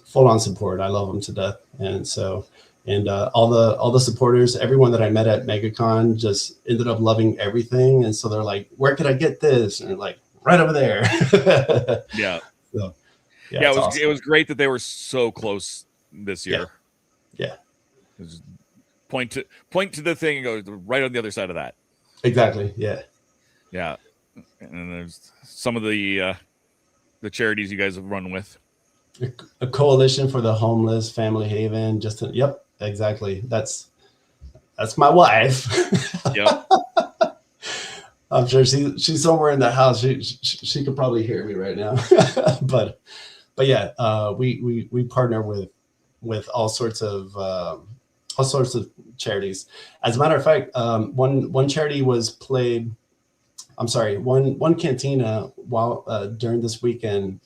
full on support. I love them to death. And so And all the supporters, everyone that I met at MegaCon just ended up loving everything. And so they're like, where could I get this? And they're like, right over there. Yeah. So, yeah, awesome. It was great that they were so close this year. Yeah. Point to the thing and go right on the other side of that. Exactly. Yeah. Yeah. And then there's some of the charities you guys have run with. A coalition for the homeless, Family Haven. Yep, exactly. That's my wife. Yep. I'm sure she's somewhere in the house. She could probably hear me right now. but yeah, we partner with all sorts of charities. As a matter of fact, one charity was played. I'm sorry, one cantina while during this weekend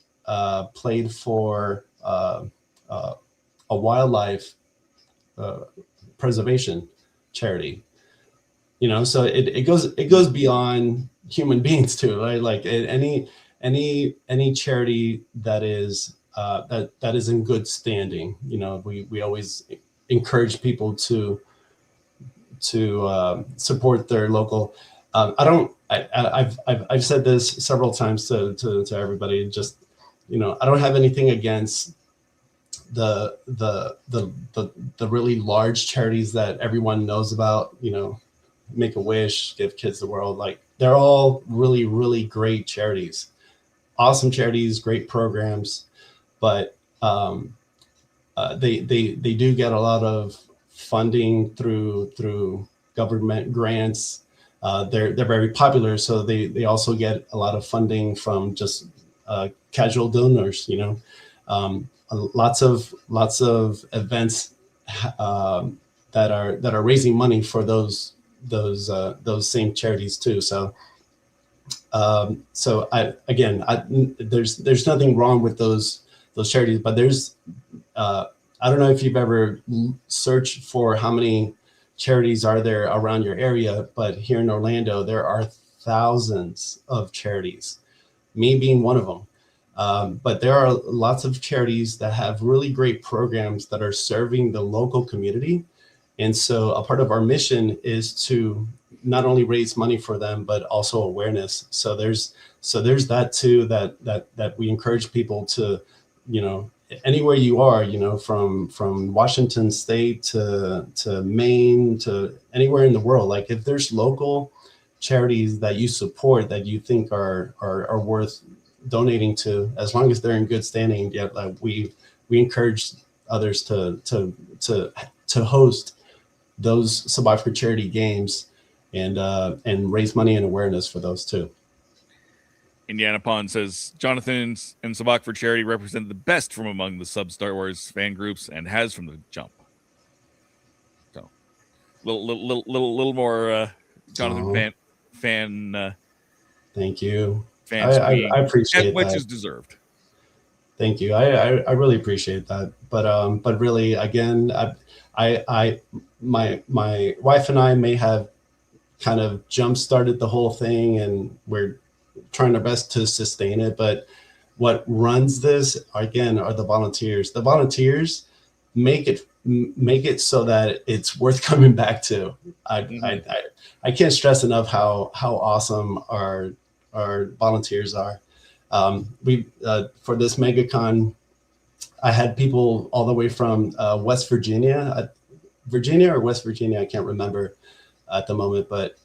played for a wildlife preservation charity. You know, so it goes beyond human beings too, right? Like any charity that is that is in good standing. You know, we always encourage people to support their local. I've said this several times to everybody. Just, you know, I don't have anything against the really large charities that everyone knows about. You know, Make-A-Wish, Give Kids the World. Like, they're all really, really great charities, awesome charities, great programs, but they do get a lot of funding through government grants. They're very popular, so they also get a lot of funding from just casual donors. You know, lots of events that are raising money for those same charities too. So there's nothing wrong with those charities, but there's I don't know if you've ever searched for how many charities are there around your area, but here in Orlando, there are thousands of charities, me being one of them. But there are lots of charities that have really great programs that are serving the local community. And so a part of our mission is to not only raise money for them, but also awareness. So there's that too, that we encourage people to, you know, anywhere you are, you know, from Washington State to Maine to anywhere in the world. Like, if there's local charities that you support that you think are worth donating to, as long as they're in good standing, yeah, like we encourage others to host those Sabacc For Charity games and raise money and awareness for those too. Indiana Pond says Jonathan and Sabacc For Charity represent the best from among the sub-Star Wars fan groups and has from the jump. So, little more Jonathan fan. Thank you. I appreciate that, which is deserved. Thank you. I really appreciate that. But really, again, my wife and I may have kind of jump started the whole thing, and we're trying our best to sustain it. But what runs this, again, are the volunteers. The volunteers make it so that it's worth coming back to. I can't stress enough how awesome our volunteers are. We for this MegaCon, I had people all the way from West Virginia, Virginia or West Virginia, I can't remember at the moment, but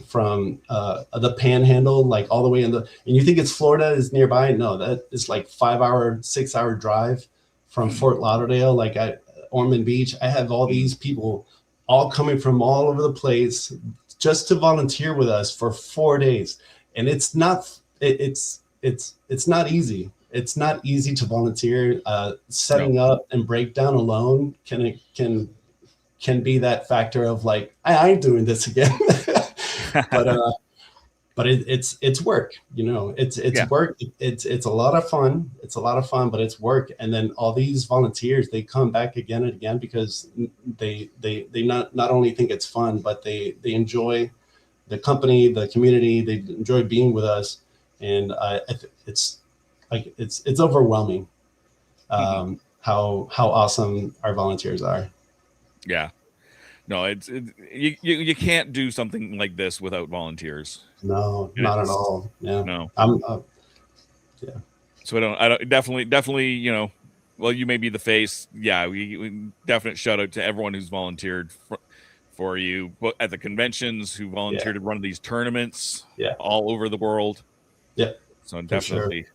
from the Panhandle, like all the way and you think it's Florida is nearby? No, that is like 6-hour drive from Fort Lauderdale, like at Ormond Beach. I have all these people all coming from all over the place just to volunteer with us for 4 days, and it's not easy. It's not easy to volunteer. Setting up and breakdown alone can be that factor of like, I ain't doing this again. but it's work, you know. It's work. It's a lot of fun. It's a lot of fun, but it's work. And then all these volunteers, they come back again and again because they not only think it's fun, but they enjoy the company, the community. They enjoy being with us, and it's overwhelming how awesome our volunteers are. Yeah. No, you can't do something like this without volunteers. No, not at all. Yeah. No. Yeah. So I don't definitely, you know, well, you may be the face. Yeah, we definite shout out to everyone who's volunteered for you at the conventions, who volunteered to run these tournaments all over the world. Yeah. So definitely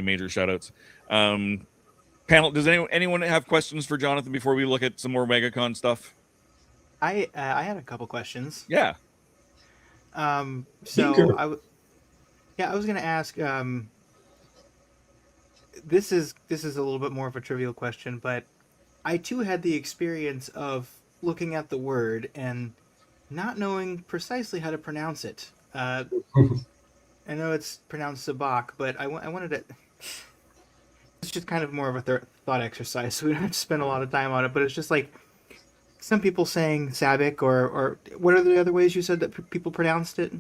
major shout outs. Panel, does anyone have questions for Jonathan before we look at some more MegaCon stuff? I had a couple questions. Yeah. So I was going to ask. This is a little bit more of a trivial question, but I too had the experience of looking at the word and not knowing precisely how to pronounce it. I know it's pronounced Sabacc, but I wanted to. It's just kind of more of a thought exercise, so we don't have to spend a lot of time on it. But it's just like some people saying Sabacc, or what are the other ways you said that people pronounced it?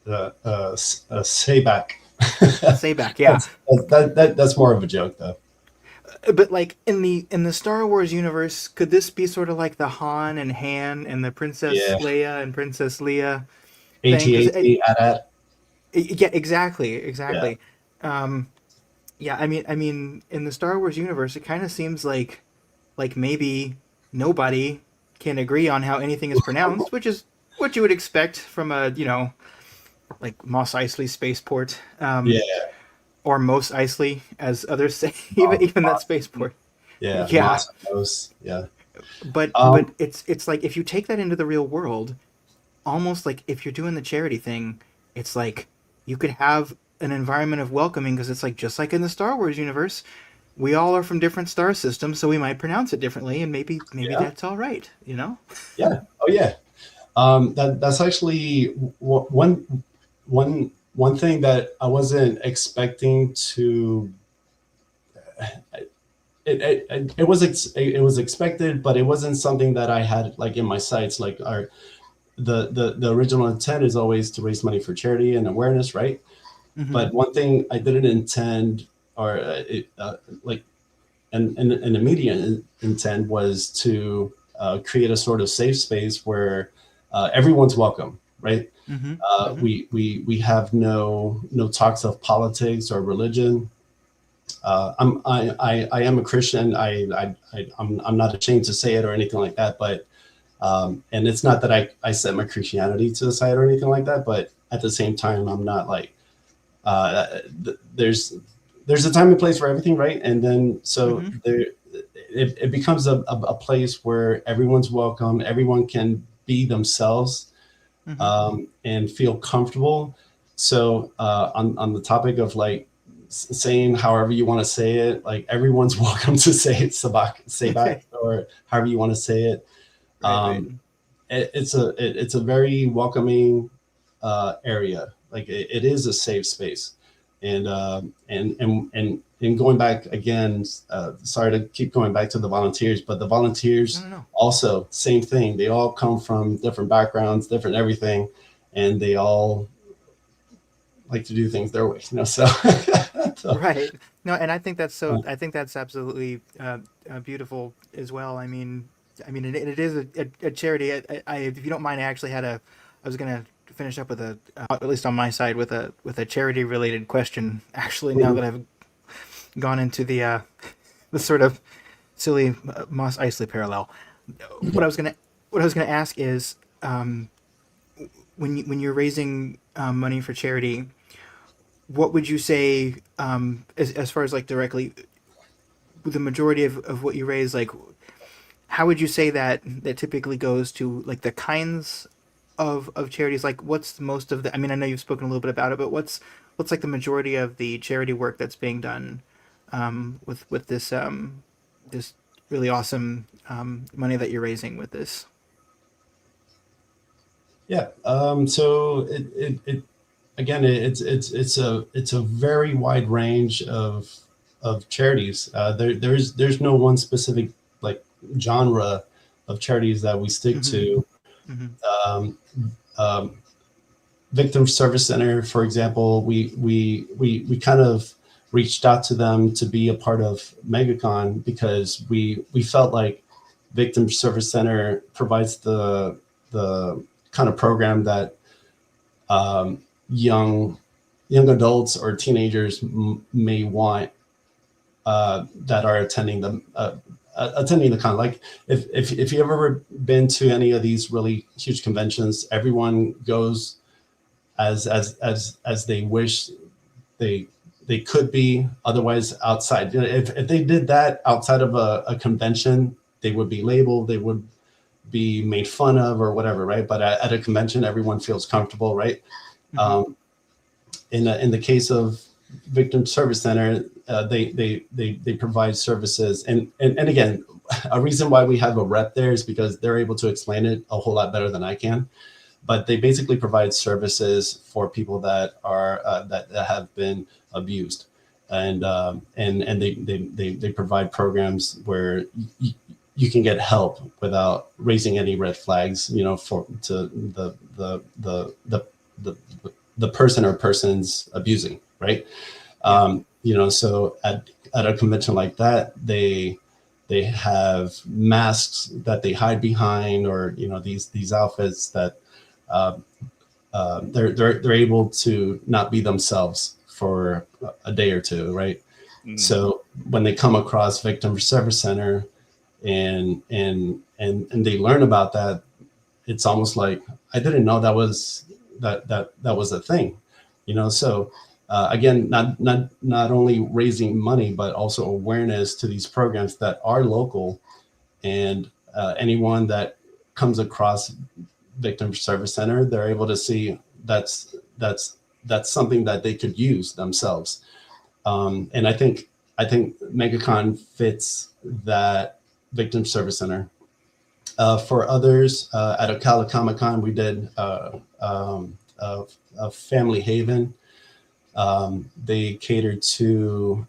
Sabacc. Sabacc, yeah. That's more of a joke, though. But like in the Star Wars universe, could this be sort of like the Han and Han and the Princess Leia and Princess Leia? AT-AT. Yeah, exactly. Yeah. I mean, in the Star Wars universe, it kind of seems like maybe nobody can agree on how anything is pronounced, which is what you would expect from a, you know, like Mos Eisley spaceport. Or Mos Eisley, as others say, even that spaceport. Yeah. But it's like if you take that into the real world, almost like if you're doing the charity thing, it's like you could have an environment of welcoming, because it's like just like in the Star Wars universe, we all are from different star systems, so we might pronounce it differently, and maybe that's all right, you know? Yeah. Oh yeah. That's actually one thing that I wasn't expecting to. It was expected, but it wasn't something that I had like in my sights. Like the original intent is always to raise money for charity and awareness, right? Mm-hmm. But one thing I didn't intend, or like an immediate intent, was to create a sort of safe space where everyone's welcome, right? Mm-hmm. We have no talks of politics or religion. I am a Christian. I'm not ashamed to say it or anything like that. But and it's not that I set my Christianity to the side or anything like that. But at the same time, I'm not like there's a time and place for everything, right? And then so it becomes a place where everyone's welcome. Everyone can be themselves. Mm-hmm. And feel comfortable. So on the topic of like saying however you want to say it, like everyone's welcome to say it, Sabacc, or however you want to say it. Right. It's a very welcoming area. Like it is a safe space, and going back again. Sorry to keep going back to the volunteers, but the volunteers also same thing. They all come from different backgrounds, different everything, and they all like to do things their way. You know, so right. No, and I think that's so. I think that's absolutely beautiful as well. I mean, it is a charity. If you don't mind, I actually had I was gonna finish up with at least on my side with a charity related question. Actually, now that I've gone into the sort of silly Mos Eisley parallel, what I was gonna ask is when you're raising money for charity, what would you say as far as like directly the majority of what you raise, like how would you say that typically goes to like the kinds of charities? Like what's most of the, I mean, I know you've spoken a little bit about it, but what's like the majority of the charity work that's being done with this this really awesome money that you're raising with this? Yeah. So it again, it's a very wide range of charities. There's no one specific like genre of charities that we stick to. Victim Service Center, for example, we kind of reached out to them to be a part of MegaCon because we felt like Victim Service Center provides the kind of program that young adults or teenagers may want that are attending the con. Like if you've ever been to any of these really huge conventions, everyone goes as they wish they could be. Otherwise, outside, if they did that outside of a convention, they would be labeled, they would be made fun of or whatever, right? But at a convention, everyone feels comfortable, right? Mm-hmm. In the case of Victim Service Center, they provide services, and again, a reason why we have a rep there is because they're able to explain it a whole lot better than I can. But they basically provide services for people that are that have been abused, and they provide programs where you can get help without raising any red flags, to the person or persons abusing, right? So at a convention like that, they have masks that they hide behind, or these outfits that they're able to not be themselves for a day or two, right? Mm-hmm. So when they come across Victim Service Center and they learn about that, it's almost like, I didn't know that was a thing, So again, not only raising money, but also awareness to these programs that are local, and anyone that comes across Victim Service Center, they're able to see that's something that they could use themselves. And I think MegaCon fits that Victim Service Center. For others, at Ocala Comic Con, we did a Family Haven. They catered to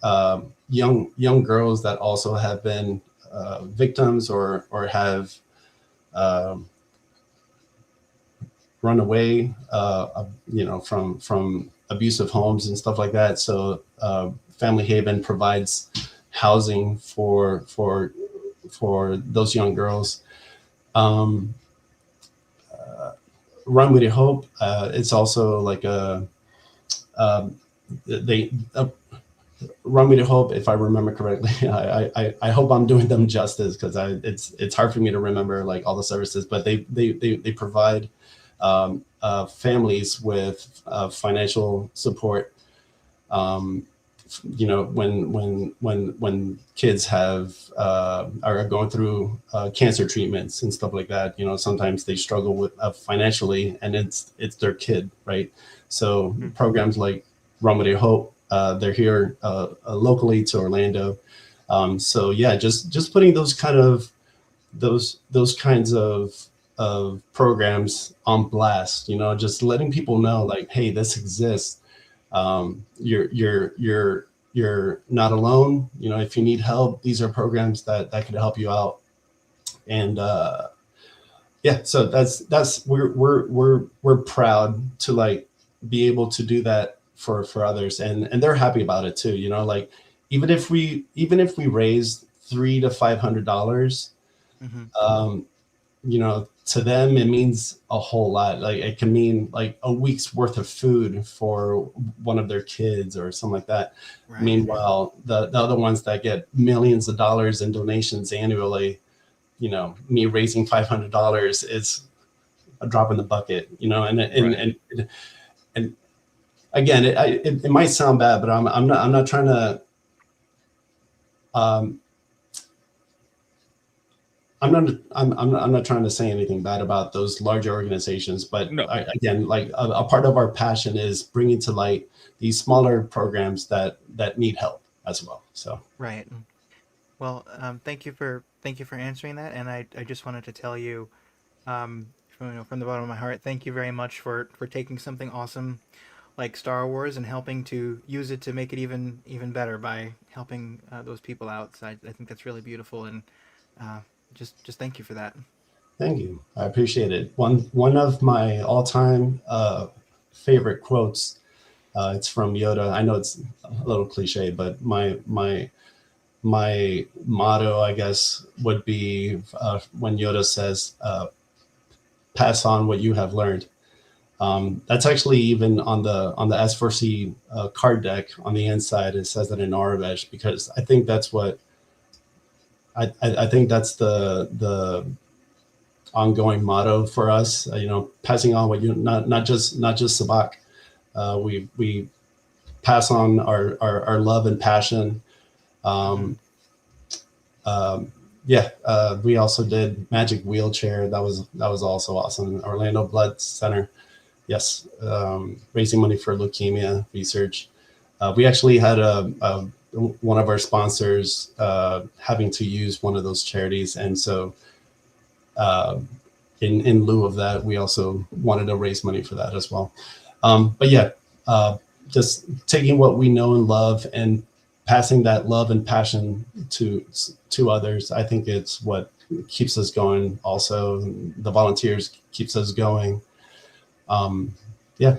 young girls that also have been victims or have run away, from abusive homes and stuff like that. So Family Haven provides housing for those young girls. Run with Hope. It's also like Run with Hope, if I remember correctly. I hope I'm doing them justice, because it's hard for me to remember like all the services, but they provide families with financial support. When kids are going through cancer treatments and stuff like that, sometimes they struggle with financially, and it's their kid, right? So programs like Run with Hope, they're here locally to Orlando. So yeah, just putting those kinds of programs on blast, just letting people know, like, hey, this exists. You're not alone. If you need help, these are programs that could help you out. And so that's we're proud to like be able to do that for others, and they're happy about it too. Like even if we raise $300 to $500, to them it means a whole lot. Like it can mean like a week's worth of food for one of their kids or something like that. Right. Meanwhile, the other ones that get millions of dollars in donations annually, me raising $500 is a drop in the bucket, and again, it might sound bad, but I'm not trying to I'm not trying to say anything bad about those larger organizations, but no. Again, like a part of our passion is bringing to light these smaller programs that need help as well. So right. Well, thank you for answering that, and I just wanted to tell you, from the bottom of my heart, thank you very much for taking something awesome like Star Wars and helping to use it to make it even better by helping those people out. So I think that's really beautiful, and just thank you for that. Thank you. I appreciate it. One of my all-time favorite quotes It's from Yoda. I know it's a little cliche, but my motto, I guess, would be when Yoda says, "Pass on what you have learned." That's actually even on the S4C card deck on the inside. It says that in Arabic, because I think that's what I think that's the ongoing motto for us. Passing on what you not just Sabacc. We pass on our love and passion. We also did Magic Wheelchair. That was also awesome. Orlando Blood Center. Yes, raising money for leukemia research. We actually had one of our sponsors having to use one of those charities, and so in lieu of that, we also wanted to raise money for that as well. Just taking what we know and love and passing that love and passion to others. I think it's what keeps us going. Also, the volunteers keeps us going. We have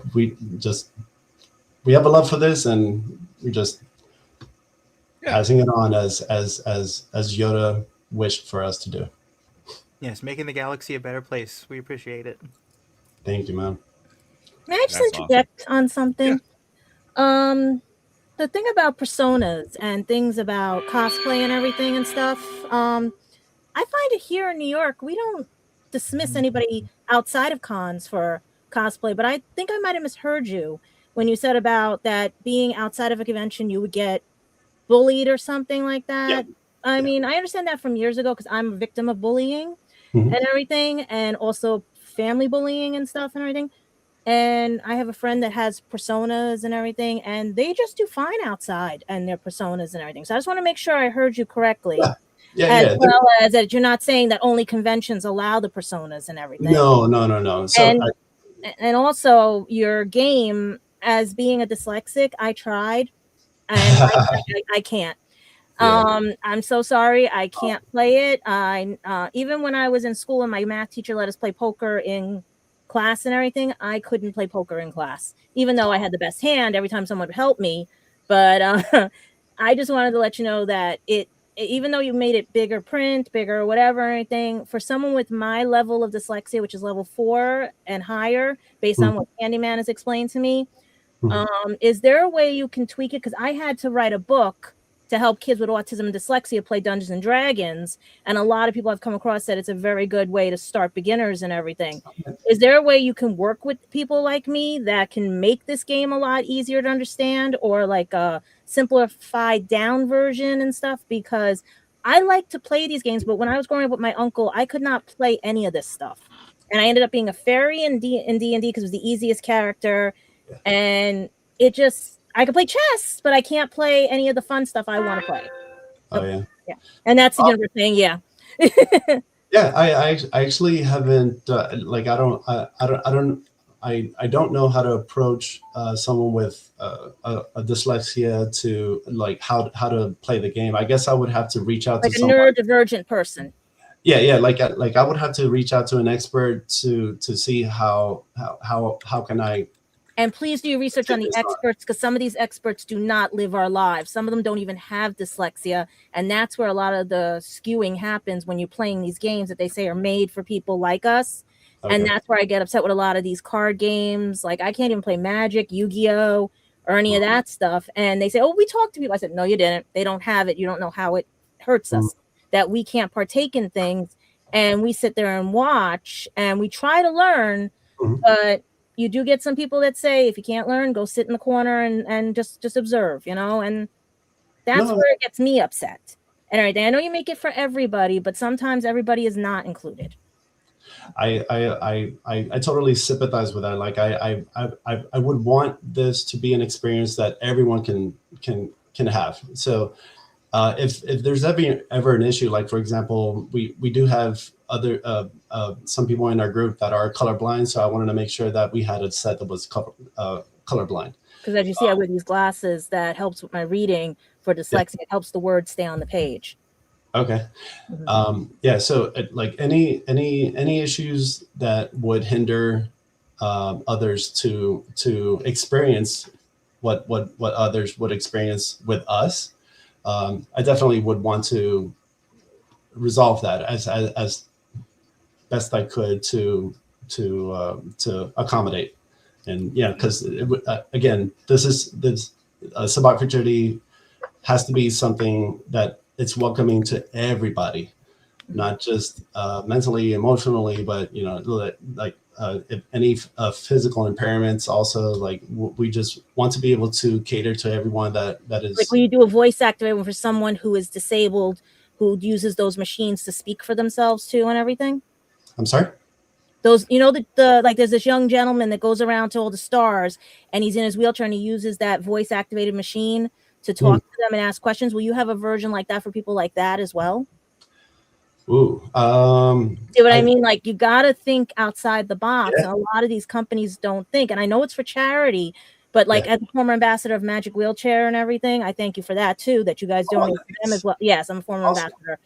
a love for this, and we're just passing it on as Yoda wished for us to do. Yes, making the galaxy a better place. We appreciate it. Thank you, man. May I just interject on something? Yeah. The thing about personas and things about cosplay and everything and stuff, I find it here in New York, we don't dismiss anybody outside of cons for cosplay, but I think I might have misheard you when you said about that being outside of a convention, you would get bullied or something like that. Yeah. I mean, I understand that from years ago because I'm a victim of bullying and everything, and also family bullying and stuff and everything. And I have a friend that has personas and everything, and they just do fine outside and their personas and everything. So I just want to make sure I heard you correctly. As well as that you're not saying that only conventions allow the personas and everything. No. So and also your game, as being a dyslexic, I tried and I can't. I'm so sorry. I can't play it. Even when I was in school and my math teacher let us play poker in class and everything, I couldn't play poker in class, even though I had the best hand every time someone would help me. But I just wanted to let you know that even though you made it bigger print, bigger whatever, anything, for someone with my level of dyslexia, which is level 4 and higher, based on what Candyman has explained to me, is there a way you can tweak it? Because I had to write a book to help kids with autism and dyslexia play Dungeons and Dragons, and a lot of people I've come across said it's a very good way to start beginners and everything. Is there a way you can work with people like me that can make this game a lot easier to understand, or like a simplified down version and stuff? Because I like to play these games, but when I was growing up with my uncle, I could not play any of this stuff, and I ended up being a fairy in D&D because it was the easiest character, and it just, I can play chess, but I can't play any of the fun stuff I want to play. So, yeah. And that's the universe saying, yeah. I actually haven't I don't know how to approach someone with a dyslexia to like how to play the game. I guess I would have to reach out to someone. Like a neurodivergent person. Yeah. Like I would have to reach out to an expert to see how can I. And please do your research on the experts, because some of these experts do not live our lives. Some of them don't even have dyslexia. And that's where a lot of the skewing happens when you're playing these games that they say are made for people like us. Okay. And that's where I get upset with a lot of these card games. Like I can't even play Magic, Yu-Gi-Oh, or any of that stuff. And they say, oh, we talked to people. I said, no, you didn't. They don't have it. You don't know how it hurts us, that we can't partake in things. And we sit there and watch and we try to learn, but you do get some people that say, if you can't learn, go sit in the corner and just observe, and that's where it gets me upset. And everything. I know you make it for everybody, but sometimes everybody is not included. I totally sympathize with that. Like I would want this to be an experience that everyone can have. So if there's ever an issue, like for example, we do have other some people in our group that are colorblind, so I wanted to make sure that we had a set that was colorblind. Because as you see, I wear these glasses that helps with my reading for dyslexia. It helps the words stay on the page. Okay. So like any issues that would hinder others to experience what others would experience with us. I definitely would want to resolve that as best I could to accommodate. And yeah, because again, this Sabacc For Charity has to be something that it's welcoming to everybody, not just mentally, emotionally, but like if any physical impairments. Also, like we just want to be able to cater to everyone that is. Like when you do a voice activator for someone who is disabled, who uses those machines to speak for themselves too, and everything. I'm sorry. Those, the like there's this young gentleman that goes around to all the stars and he's in his wheelchair and he uses that voice activated machine to talk to them and ask questions. Will you have a version like that for people like that as well? Ooh. See what I mean? Like you got to think outside the box. Yeah. And a lot of these companies don't think, and I know it's for charity, but like as a former ambassador of Magic Wheelchair and everything, I thank you for that too, that you guys donate to them as well. Yes, I'm a former ambassador.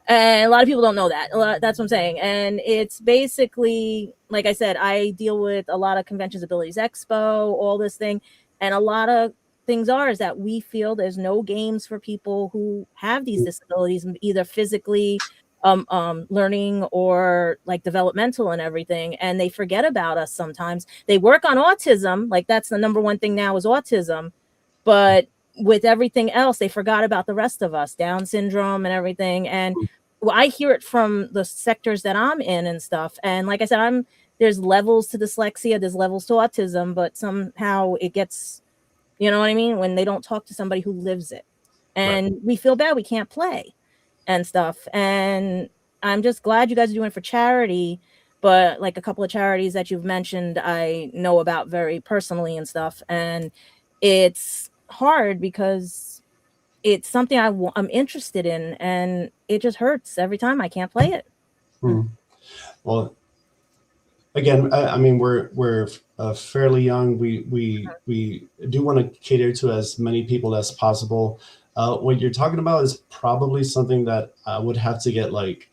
And a lot of people don't know that. That's what I'm saying. And it's basically, like I said, I deal with a lot of Conventions Abilities Expo, all this thing. And a lot of things is that we feel there's no games for people who have these disabilities, either physically, learning or like developmental and everything, and they forget about us sometimes. They work on autism, like that's the number one thing now is autism, but with everything else they forgot about the rest of us, Down syndrome and everything. And I hear it from the sectors that I'm in and stuff, and like I said, there's levels to dyslexia, there's levels to autism, but somehow it gets, you know what I mean, when they don't talk to somebody who lives it, and we feel bad we can't play and stuff. And I'm just glad you guys are doing it for charity, but like a couple of charities that you've mentioned I know about very personally and stuff, and it's hard because it's something I'm interested in, and it just hurts every time I can't play it. Well, again, I mean, we're fairly young. We do want to cater to as many people as possible. What you're talking about is probably something that I would have to get like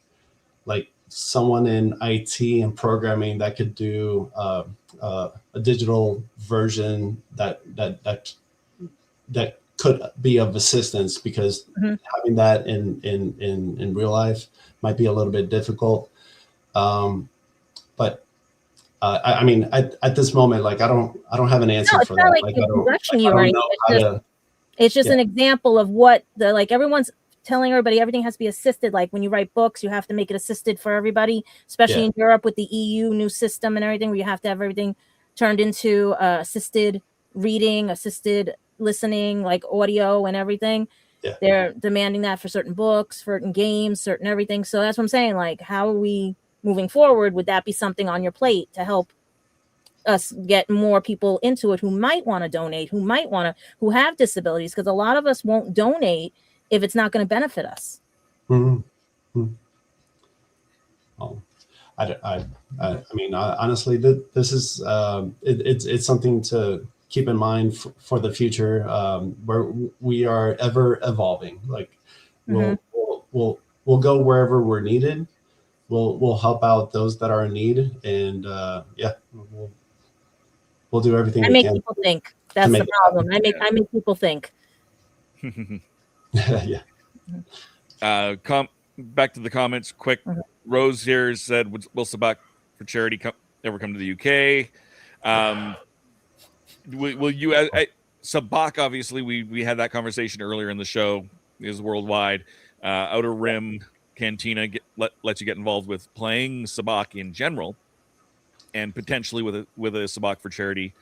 someone in IT and programming that could do a digital version that could be of assistance, because having that in real life might be a little bit difficult. But I mean, at this moment, like I don't have an answer for that. Like, I don't know how to. It's just an example of what everyone's telling everybody everything has to be assisted. Like when you write books, you have to make it assisted for everybody, especially in Europe with the EU new system and everything, where you have to have everything turned into assisted reading, assisted listening, like audio and everything. Yeah. They're demanding that for certain books, certain games, certain everything. So that's what I'm saying. Like, how are we moving forward? Would that be something on your plate to help us get more people into it who might want to donate, who have disabilities? Because a lot of us won't donate if it's not going to benefit us. Oh, I mean, honestly, this is it's something to keep in mind for the future, where we are ever evolving. Like we'll go wherever we're needed. We'll help out those that are in need, and we'll do everything we can. I make people think. That's the problem. I make people think. Yeah. Back to the comments quick. Rose here said, will Sabacc For Charity ever come to the UK? Will you, Sabacc, obviously we had that conversation earlier in the show, is worldwide. Outer Rim Cantina lets you get involved with playing Sabacc in general, and potentially with a Sabacc For Charity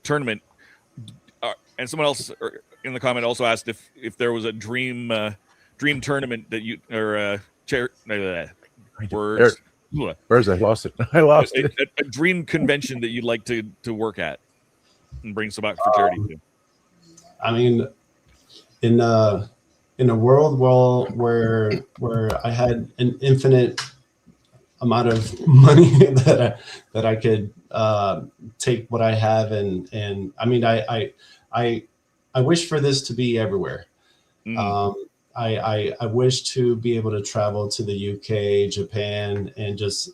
tournament. And someone else in the comment also asked if there was a dream tournament that you, or words. Where's I lost it? I lost it. A dream convention that you'd like to work at and bring Sabacc For Charity to. I mean, in a world where I had an infinite amount of money that I could take what I have, and I mean, I wish for this to be everywhere. I wish to be able to travel to the UK, Japan, and just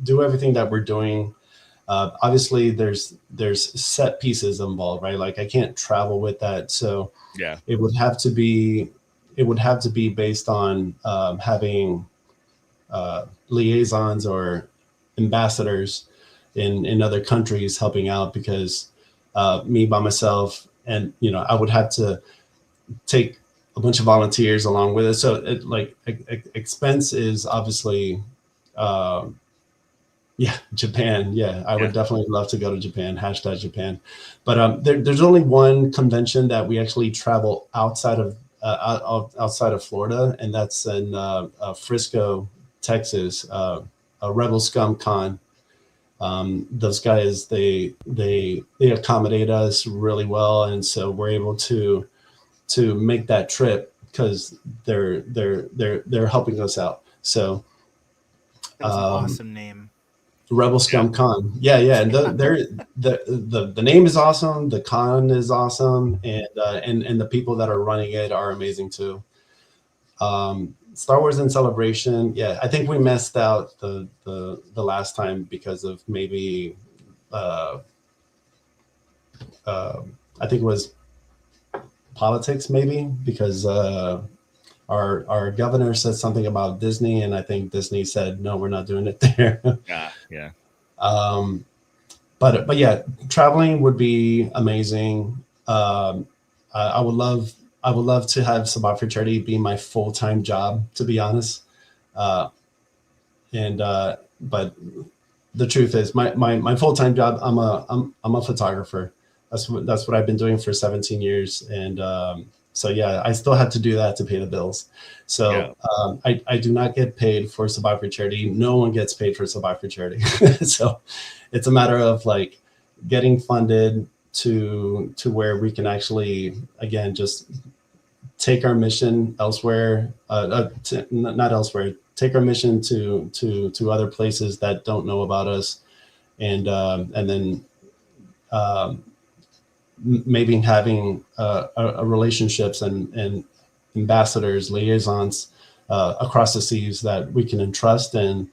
do everything that we're doing. obviously there's set pieces involved, right? Like I can't travel with that, so yeah, it would have to be based on having liaisons or ambassadors in other countries helping out, because me by myself, and I would have to take a bunch of volunteers along with it. So expense is obviously, Japan. Yeah, I would definitely love to go to Japan. #Japan. But there's only one convention that we actually travel outside of Florida, and that's in Frisco, Texas. Rebel Scum Con. Those guys, they accommodate us really well, and so we're able to make that trip because they're helping us out. So that's an awesome name. Rebel Scum Con. Yeah. And the name is awesome. The con is awesome, and the people that are running it are amazing too. Star Wars in Celebration. Yeah, I think we messed out the last time because of maybe I think it was politics, maybe because our governor said something about Disney, and I think Disney said no, we're not doing it there. Yeah. But yeah, traveling would be amazing. I would love to have Sabacc For Charity be my full-time job, to be honest. But the truth is, my full-time job, I'm a photographer. That's what I've been doing for 17 years, and so yeah, I still have to do that to pay the bills. So I do not get paid for Sabacc For Charity. No one gets paid for Sabacc For Charity. So it's a matter of like getting funded to where we can actually, again, just take our mission elsewhere, not elsewhere, take our mission to other places that don't know about us, and then maybe having relationships and ambassadors, liaisons across the seas that we can entrust and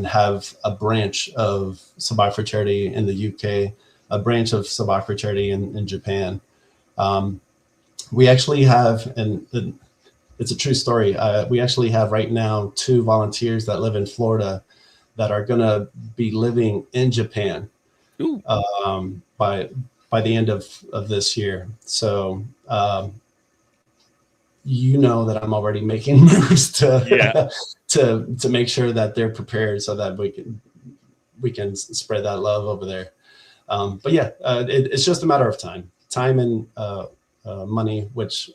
have a branch of Sabacc For Charity in the UK, a branch of Sabacc For Charity in Japan. We actually have, and it's a true story, we actually have right now 2 volunteers that live in Florida that are going to be living in Japan by the end of this year. So that I'm already making moves to make sure that they're prepared so that we can spread that love over there. But yeah, it's just a matter of time and money, which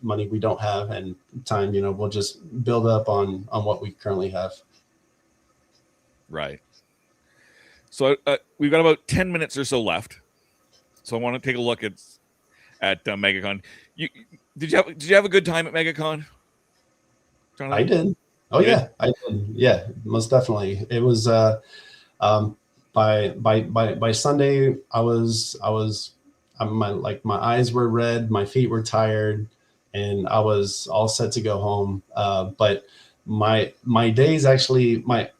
money we don't have, and time, we'll just build up on what we currently have. Right. So we've got about 10 minutes or so left. So I want to take a look at MegaCon. Did you have a good time at MegaCon, Jonathan? I did. Oh yeah, I did. Yeah, most definitely. It was by Sunday my eyes were red, my feet were tired, and I was all set to go home. But my days, actually, my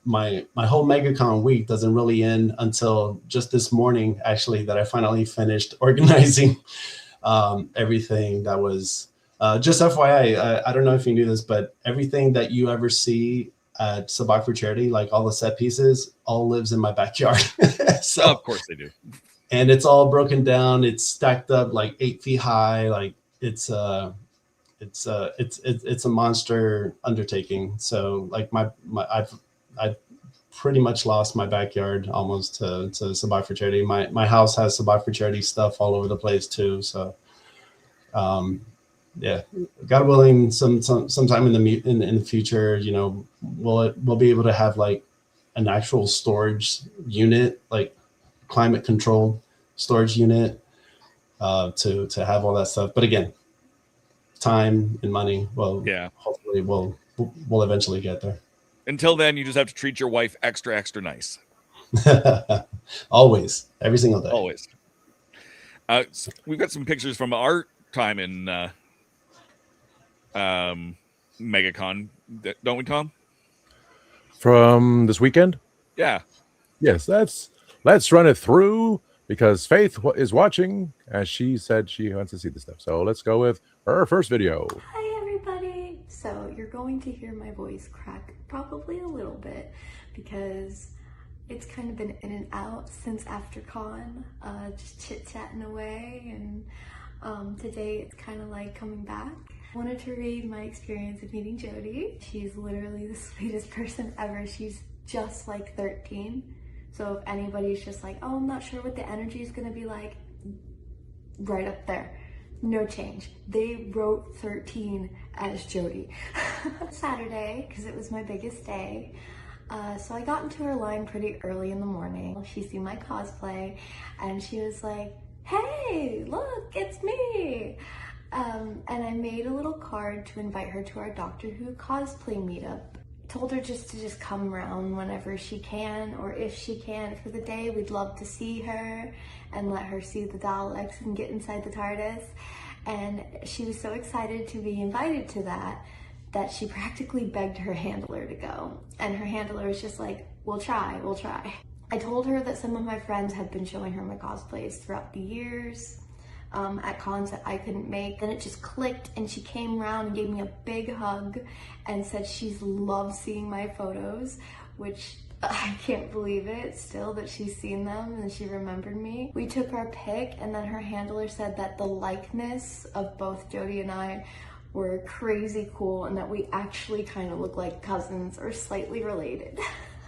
whole MegaCon week doesn't really end until just this morning, actually, that I finally finished organizing everything that was just FYI. I don't know if you knew this, but everything that you ever see at Sabacc For Charity, like all the set pieces, all lives in my backyard. So of course they do. And it's all broken down. It's stacked up like 8 feet high. Like it's a monster undertaking. So like I've pretty much lost my backyard almost to Sabacc For Charity. My house has Sabacc For Charity stuff all over the place too. So yeah, God willing, sometime in the future, we'll be able to have like an actual storage unit, like climate controlled storage unit, to have all that stuff. But again, time and money. Well, yeah, hopefully we'll eventually get there. Until then, you just have to treat your wife extra nice. Always, every single day. Always. So we've got some pictures from our time in MegaCon, don't we, Tom? From this weekend? Yeah. Yes, that's let's run it through because Faith is watching, as she said she wants to see this stuff. So let's go with her first video. Hi everybody! So you're going to hear my voice crack probably a little bit because it's kind of been in and out since after con, just chit-chatting away, and today it's kind of like coming back. I wanted to read my experience of meeting Jody. She's literally the sweetest person ever. She's just like 13. So if anybody's just like, oh, I'm not sure what the energy is gonna be like, right up there. No change. They wrote 13 as Jody. Saturday, because it was my biggest day. So I got into her line pretty early in the morning. She seen my cosplay and she was like, hey, look, it's me. And I made a little card to invite her to our Doctor Who cosplay meetup. Told her just to come around whenever she can, or if she can for the day. We'd love to see her and let her see the Daleks and get inside the TARDIS. And she was so excited to be invited to that she practically begged her handler to go. And her handler was just like, we'll try. I told her that some of my friends have been showing her my cosplays throughout the years. At cons that I couldn't make. Then it just clicked and she came around and gave me a big hug and said she's loved seeing my photos, which I can't believe it still that she's seen them and she remembered me. We took our pic and then her handler said that the likeness of both Jody and I were crazy cool and that we actually kind of look like cousins or slightly related.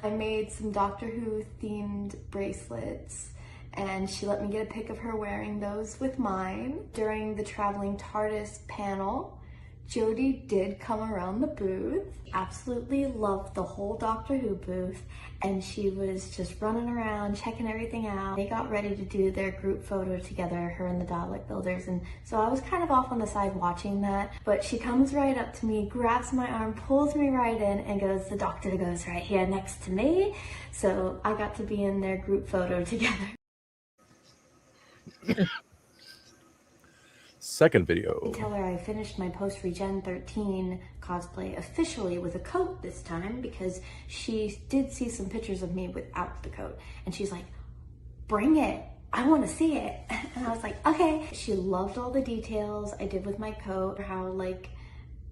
I made some Doctor Who themed bracelets and she let me get a pic of her wearing those with mine. During the Traveling TARDIS panel, Jody did come around the booth. Absolutely loved the whole Doctor Who booth, and she was just running around, checking everything out. They got ready to do their group photo together, her and the Dalek builders, and so I was kind of off on the side watching that, but she comes right up to me, grabs my arm, pulls me right in, and goes, the Doctor goes right here next to me. So I got to be in their group photo together. Second video. I tell her I finished my post-Regen 13 cosplay officially with a coat this time because she did see some pictures of me without the coat and she's like, bring it, I want to see it. And I was like, okay. She loved all the details I did with my coat, how like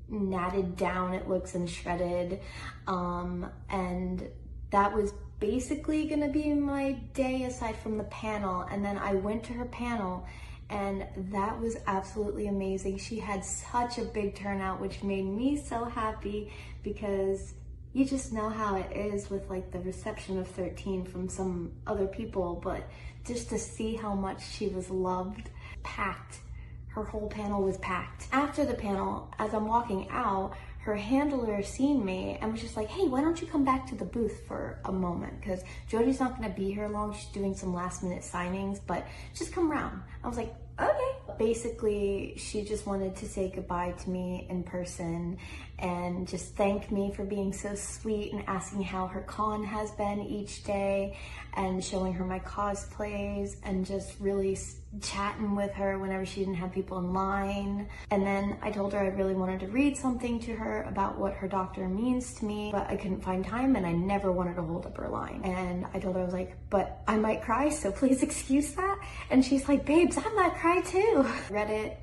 natted down it looks and shredded, and that was basically gonna be my day aside from the panel. And then I went to her panel and that was absolutely amazing. She had such a big turnout, which made me so happy because you just know how it is with like the reception of 13 from some other people, but just to see how much she was loved, packed. Her whole panel was packed. After the panel, as I'm walking out, her handler seen me and was just like, hey, why don't you come back to the booth for a moment? Because Jody's not gonna be here long. She's doing some last minute signings, but just come around. I was like, okay. Basically, she just wanted to say goodbye to me in person and just thank me for being so sweet and asking how her con has been each day and showing her my cosplays and just really chatting with her whenever she didn't have people in line. And then I told her I really wanted to read something to her about what her doctor means to me, but I couldn't find time and I never wanted to hold up her line. And I told her, I was like, but I might cry, so please excuse that. And she's like, babes, I might cry too. Read it,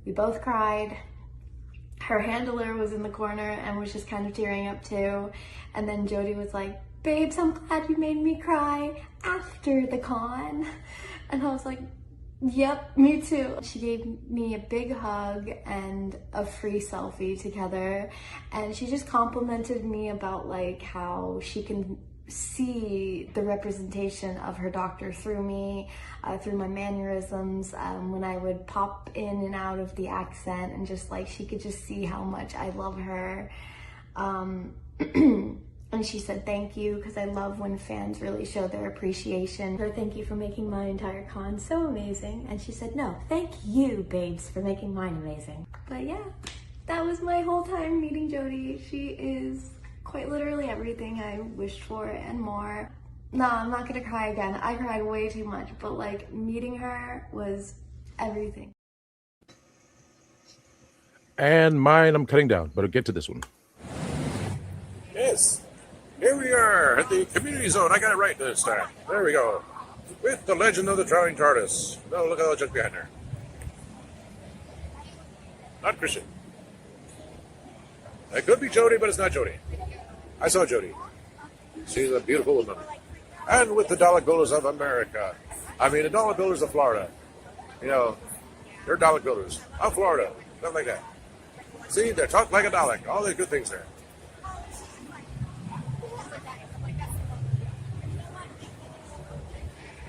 we both cried. Her handler was in the corner and was just kind of tearing up too. And then Jody was like, babes, I'm glad you made me cry after the con. And I was like, yep, me too. She gave me a big hug and a free selfie together. And she just complimented me about like how she can see the representation of her doctor through me, through my mannerisms, when I would pop in and out of the accent, and just like she could just see how much I love her. And she said thank you because I love when fans really show their appreciation. Her thank you for making my entire con so amazing. And she said, no, thank you, babes, for making mine amazing. But yeah, that was my whole time meeting Jody. She is quite literally everything I wished for and more. No, I'm not gonna cry again. I cried way too much, but like meeting her was everything. And mine, I'm cutting down, but I'll get to this one. Yes, here we are at the community zone. I got it right this time. There we go. with the legend of the Traveling TARDIS. No, look at the junk behind her. Not Christian. It could be Jodie, but it's not Jodie. I saw Jodie. She's a beautiful woman. And with the dollar builders of America. I mean, the dollar builders of Florida. You know, they're dollar builders of Florida. Something like that. See, they talk like a Dalek. All these good things there.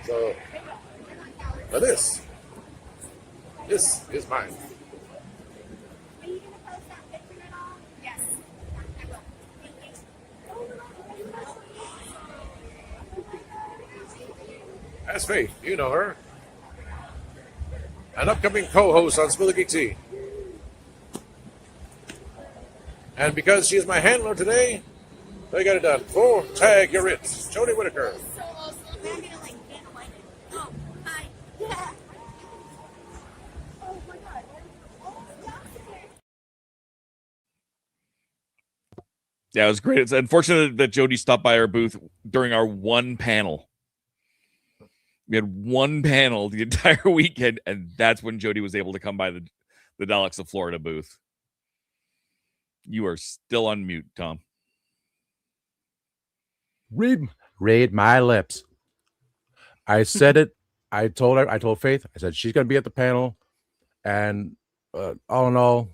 So, now this is mine. That's Faith. You know her. An upcoming co-host on Smoothie Geek Tea. And because she's my handler today, they got it done. Full tag, you're it. Jodie Whittaker. Yeah, it was great. It's unfortunate that Jodie stopped by our booth during our one panel. We had one panel the entire weekend, and that's when Jodie was able to come by the Daleks of Florida booth. You are still on mute, Tom. Read my lips. I said it. I told Faith. I said she's going to be at the panel, and all in all,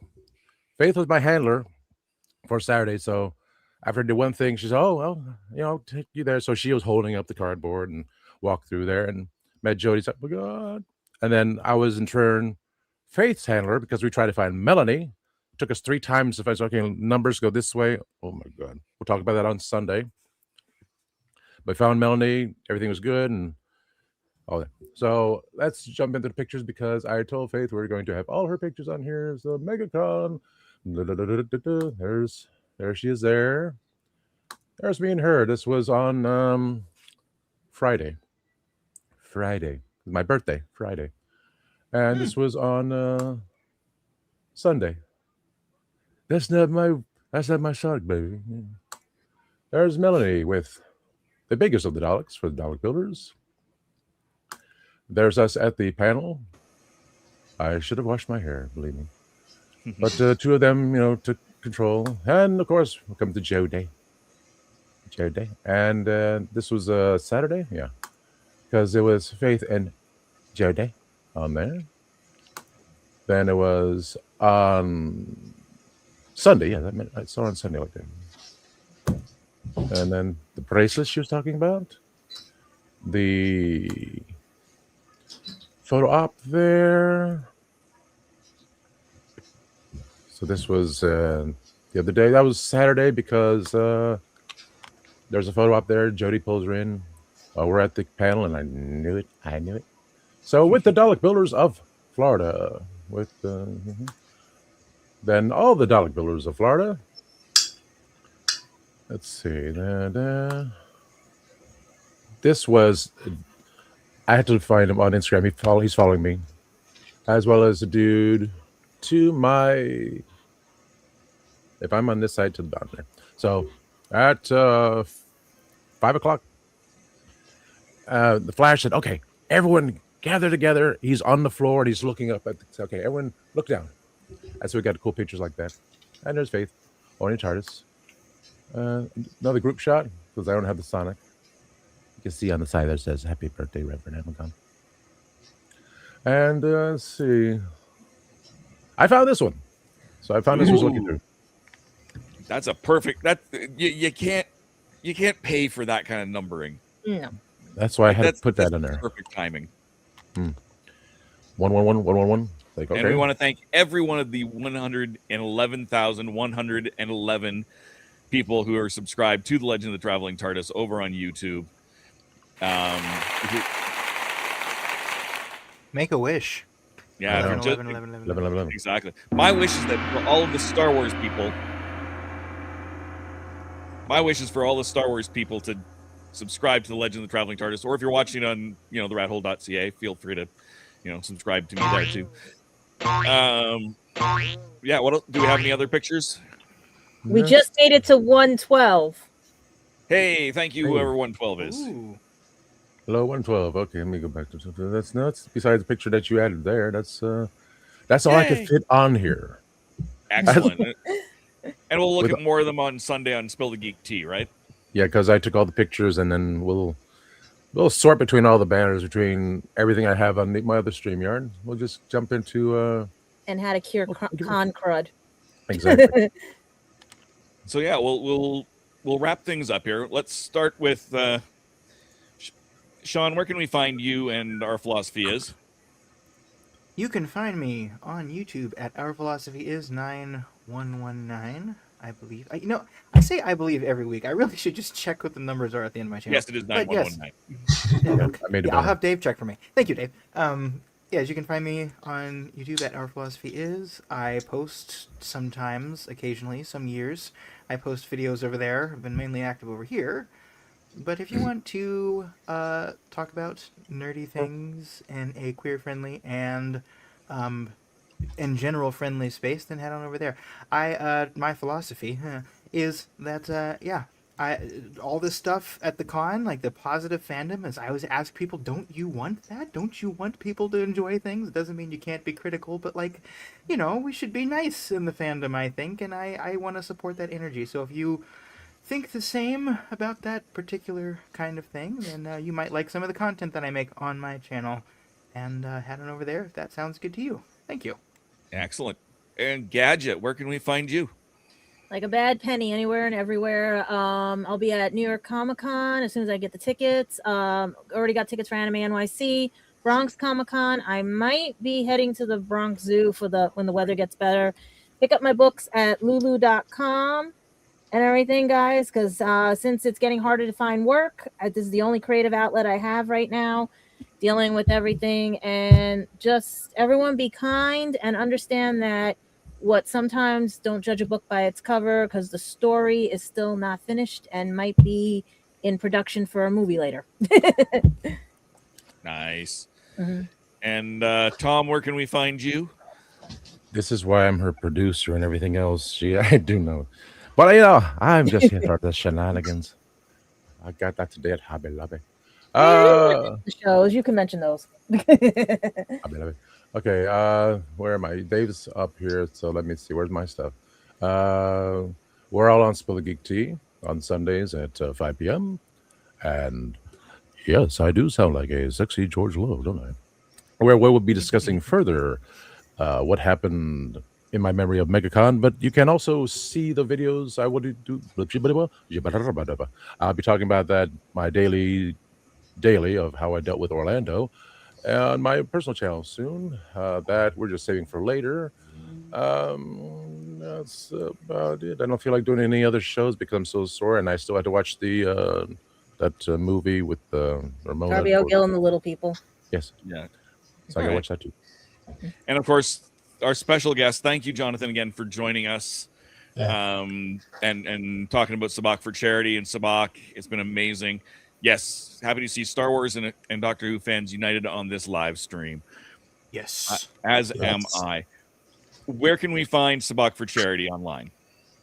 Faith was my handler for Saturday. So after I did one thing, she said, "Oh well, I'll take you there." So she was holding up the cardboard and walked through there and met Jodie. Said, "Oh my God!" And then I was in turn Faith's handler because we tried to find Melanie. It took us 3 times. If I said, "Okay, numbers go this way," oh my God, we'll talk about that on Sunday. But found Melanie, everything was good, and all that. So let's jump into the pictures because I told Faith we're going to have all her pictures on here. So MegaCon, there she is there. There's me and her. This was on Friday, my birthday, Friday, and this was on Sunday. That's not my sock, baby. There's Melanie with the biggest of the Daleks for the Dalek Builders. There's us at the panel. I should have washed my hair, believe me. But 2 of them, took control. And, of course, welcome to Jodie. And this was Saturday? Yeah. Because it was Faith and Jodie on there. Then it was on Sunday. Yeah, I saw on Sunday like that. And then the bracelet she was talking about. The photo op there. So this was the other day. That was Saturday because there's a photo op there. Jodie pulls her in. We're at the panel, and I knew it. So with the Dalek Builders of Florida, then all the Dalek Builders of Florida. Let's see. This was. I had to find him on Instagram. He's following me, as well as a dude to my. If I'm on this side, to the bottom there. So at 5 o'clock, the Flash said, "Okay, everyone gather together." He's on the floor and he's looking up at. Okay, everyone look down. And so we got cool pictures like that. And there's Faith, owning TARDIS. Another group shot because I don't have the Sonic. You can see on the side there says "Happy Birthday, Reverend Amazon." And let's see. I found this one. So I found this was looking through. That's a perfect. That you can't pay for that kind of numbering. No. That's why I had to put that in there. Perfect timing. 111. Like, okay. And we want to thank every one of the 111,111 people who are subscribed to the Legend of the Traveling TARDIS over on YouTube. Make a wish. Yeah, 11. Exactly. My wish is that for all of the Star Wars people, to subscribe to the Legend of the Traveling TARDIS, or if you're watching on, TheRatHole.ca, feel free to, subscribe to me there too. Yeah. What else? Do we have any other pictures? We just made it to 112. Hey, thank you, whoever 112 is. Ooh. Hello, 112. Okay, let me go back to something. That's nuts. Besides the picture that you added there, that's all I could Yay. fit on here. Excellent. And we'll look With- at more of them on Sunday on Spill the Geek Tea, right? Yeah, because I took all the pictures, and then we'll sort between all the banners, between everything I have on my other StreamYard. We'll just jump into And how to cure con crud. exactly. So yeah, we'll wrap things up here. Let's start with Sean. Where can we find you and Our Philosophy Is? You can find me on YouTube at Our Philosophy Is 9119, I believe. I say I believe every week. I really should just check what the numbers are at the end of my channel. Yes, it is 9119. Yeah, I'll have Dave check for me. Thank you, Dave. As you can find me on YouTube at Our Philosophy Is. I post sometimes, occasionally, some years. I post videos over there. I've been mainly active over here. But if you want to talk about nerdy things in a queer-friendly and in general friendly space, then head on over there. My philosophy is that all this stuff at the con, like the positive fandom, is I always ask people, don't you want that? Don't you want people to enjoy things? It doesn't mean you can't be critical, but we should be nice in the fandom, I think, and I want to support that energy. So if you think the same about that particular kind of thing, then you might like some of the content that I make on my channel, and head on over there if that sounds good to you. Thank you. Excellent. And Gadget, where can we find you? Like a bad penny, anywhere and everywhere. I'll be at New York Comic Con as soon as I get the tickets. Already got tickets for Anime NYC, Bronx Comic Con. I might be heading to the Bronx Zoo for when the weather gets better. Pick up my books at lulu.com and everything, guys, because since it's getting harder to find work, this is the only creative outlet I have right now, dealing with everything. And just everyone be kind and understand that sometimes don't judge a book by its cover, because the story is still not finished and might be in production for a movie later. Nice. Mm-hmm. And Tom, where can we find you? This is why I'm her producer and everything else. I do know. But, I'm just here for the shenanigans. I got that today at Hobby Lobby. The shows, you can mention those. Hobby Lobby. Okay, where am I? Dave's up here, so let me see. Where's my stuff? We're all on Spill the Geek Tea on Sundays at 5 p.m. And yes, I do sound like a sexy George Lowe, don't I? Where we'll be discussing further what happened in my memory of MegaCon, but you can also see the videos I would do. I'll be talking about that, my daily of how I dealt with Orlando on my personal channel soon. That we're just saving for later. That's about it. I don't feel like doing any other shows because I'm so sore, and I still had to watch the that movie with Ramona. Darby O'Gill and the Little People. Yes. Yeah. So I gotta watch that too. And of course, our special guest. Thank you, Jonathan, again for joining us. Yeah. And talking about Sabacc for Charity and Sabacc. It's been amazing. Yes, happy to see Star Wars and Doctor Who fans united on this live stream. Yes. As am I. Where can we find Sabacc for Charity online?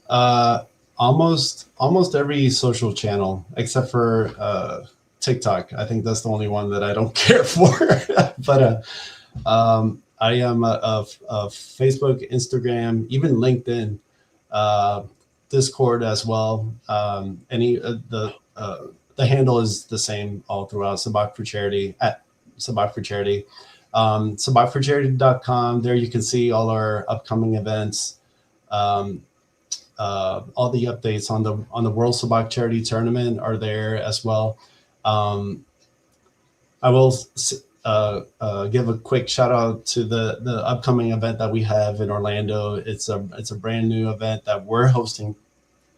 Almost every social channel except for TikTok. I think that's the only one that I don't care for. But I am a Facebook, Instagram, even LinkedIn, Discord as well. The handle is the same all throughout. Sabacc for Charity at Sabacc for Charity. SabaccForCharity.com. There you can see all our upcoming events, all the updates on the World Sabacc Charity Tournament are there as well. I will give a quick shout out to the upcoming event that we have in Orlando. It's a brand new event that we're hosting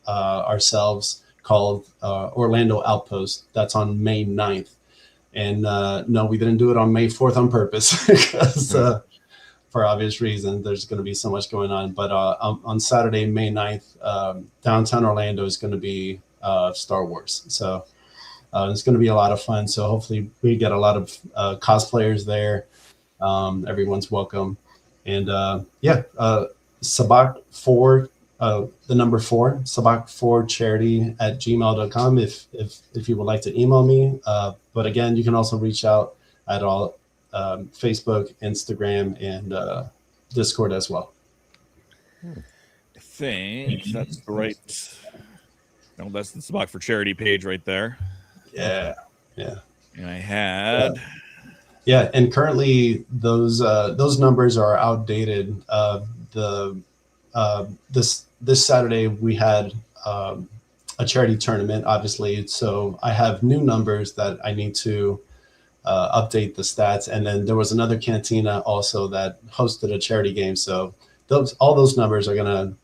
ourselves called Orlando Outpost. That's on May 9th. And no, we didn't do it on May 4th on purpose because for obvious reasons, there's going to be so much going on. But on Saturday, May 9th, downtown Orlando is going to be Star Wars. So it's going to be a lot of fun. So hopefully we get a lot of cosplayers there. Everyone's welcome. And Sabacc For the number 4, Sabacc For Charity at gmail.com if you would like to email me. But again, you can also reach out at all Facebook, Instagram, and Discord as well. I think that's the right. No, that's the Sabacc For Charity page right there. Yeah. And I had. Yeah, and currently those numbers are outdated. This Saturday we had a charity tournament, obviously. So I have new numbers that I need to update the stats, and then there was another cantina also that hosted a charity game. So all those numbers are gonna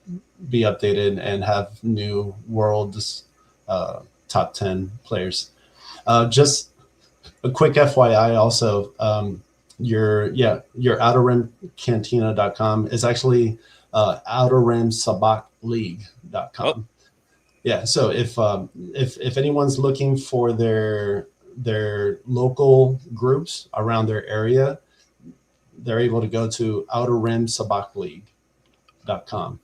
be updated and have new world's top 10 players. Just a quick FYI also, your outerrimcantina.com is actually outerrimsabaccleague.com. Oh. Yeah, so if anyone's looking for their local groups around their area, they're able to go to outerrimsabaccleague.com.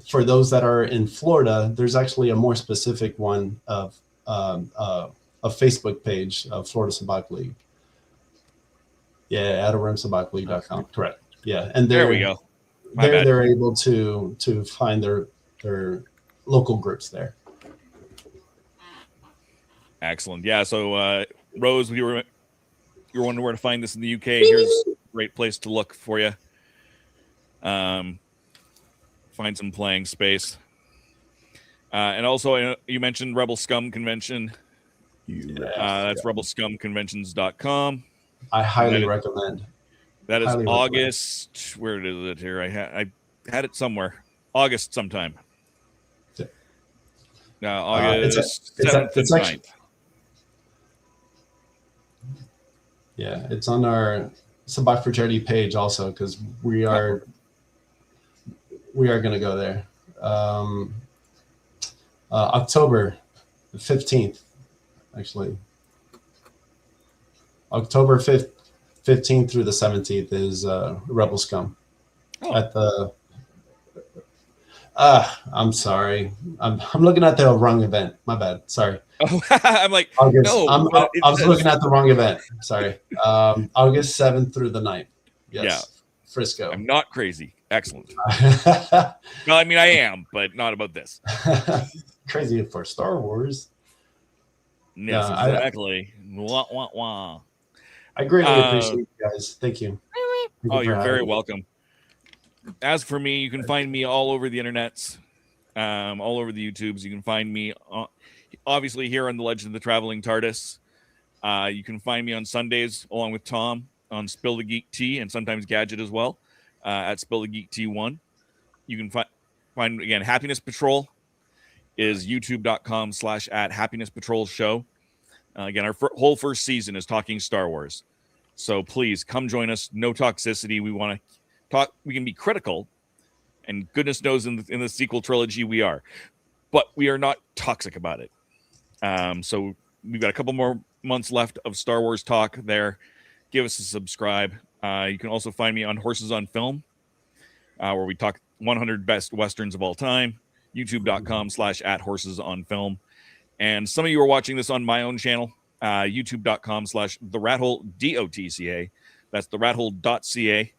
For those that are in Florida, there's actually a more specific one of a Facebook page of Florida Sabacc League. Yeah, outerrimsabaccleague.com. Correct. Yeah, and there we go. They're able to find their local groups there. Excellent. Yeah. So Rose, you were wondering where to find this in the UK. Here's a great place to look for you. Find some playing space. And also, you mentioned Rebel Scum Convention. That's rebelscumconventions.com. I highly recommend. That is August. Where is it here? I had it somewhere. August sometime. August 7th and 9th. Yeah, it's on our Sabacc For Charity page also, because we are going to go there. October 15th, actually. October 15th through the 17th is Rebel Scum at the. I'm sorry. I'm looking at the wrong event. My bad. Sorry. Oh, I'm like, August. no. I was looking at the wrong event. Sorry. August 7th through the 9th. Yes. Yeah. Frisco. I'm not crazy. Excellent. No, I mean, I am, but not about this. Crazy for Star Wars. Yes, exactly. Wah, wah, wah. I greatly appreciate you guys. Thank you. You're very welcome. As for me, you can find me all over the internets, all over the YouTubes. You can find me, obviously, here on The Legend of the Traveling TARDIS. You can find me on Sundays, along with Tom, on Spill the Geek T, and sometimes Gadget as well, at Spill the Geek T1. You can find again, Happiness Patrol is youtube.com/@happinesspatrolshow. Again, our whole first season is talking Star Wars. So please come join us. No toxicity. We want to talk. We can be critical, and goodness knows in the sequel trilogy we are, but we are not toxic about it. So we've got a couple more months left of Star Wars talk there. Give us a subscribe. You can also find me on Horses on Film, where we talk 100 best Westerns of all time. youtube.com/@horsesonfilm. And some of you are watching this on my own channel, youtube.com/TheRatHole.ca. That's TheRatHole.ca.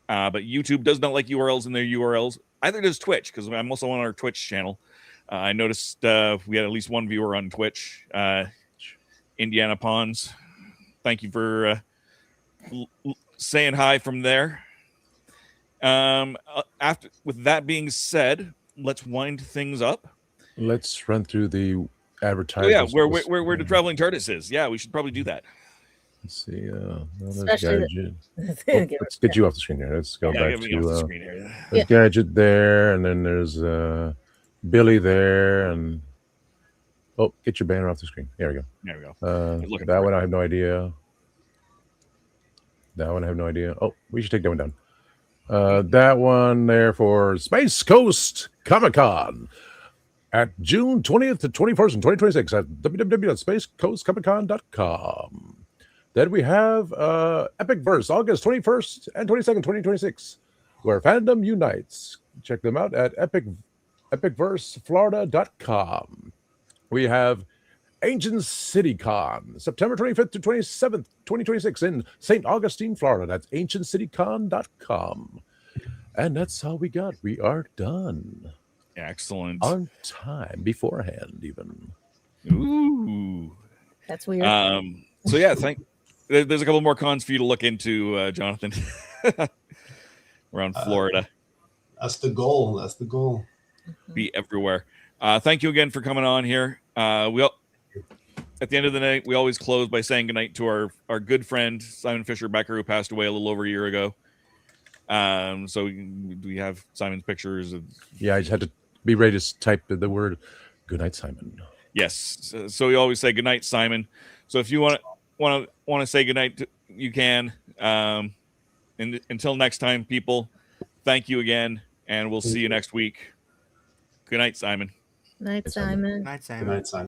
But YouTube does not like URLs in their URLs. Either does Twitch, because I'm also on our Twitch channel. I noticed we had at least one viewer on Twitch, Indiana Pons. Thank you for saying hi from there. With that being said, let's wind things up. Let's run through the advertisements. Oh, yeah, where the Traveling TARDIS is. Yeah, we should probably do that. Let's see. Let's get you off the screen here. Let's go back to there's Gadget there, and then there's Billy there, and get your banner off the screen. There we go. That one I have no idea. That one I have no idea. Oh, we should take that one down. That one there for Space Coast Comic-Con at June 20th to 21st in 2026 at www.spacecoastcomiccon.com. Then we have Epic Verse, August 21st and 22nd, 2026. where fandom unites. Check them out at epicverseflorida.com. We have Ancient City Con, September 25th to 27th, 2026 in St. Augustine, Florida. That's ancientcitycon.com. And that's all we got. We are done. Excellent. On time, beforehand, even. Ooh. That's weird. So yeah, there's a couple more cons for you to look into, Jonathan. Around Florida. That's the goal. That's the goal. Be everywhere. Thank you again for coming on here. At the end of the night, we always close by saying goodnight to our good friend Simon Fisher Becker, who passed away a little over a year ago. So we have Simon's pictures. Yeah, I just had to be ready to type the word "Good night, Simon." Yes. So we always say goodnight, Simon. So if you want to say goodnight, you can. And until next time, people, thank you again, and we'll see you next week. Good night, Simon. Night, Simon. Night, Simon. Good night, Simon.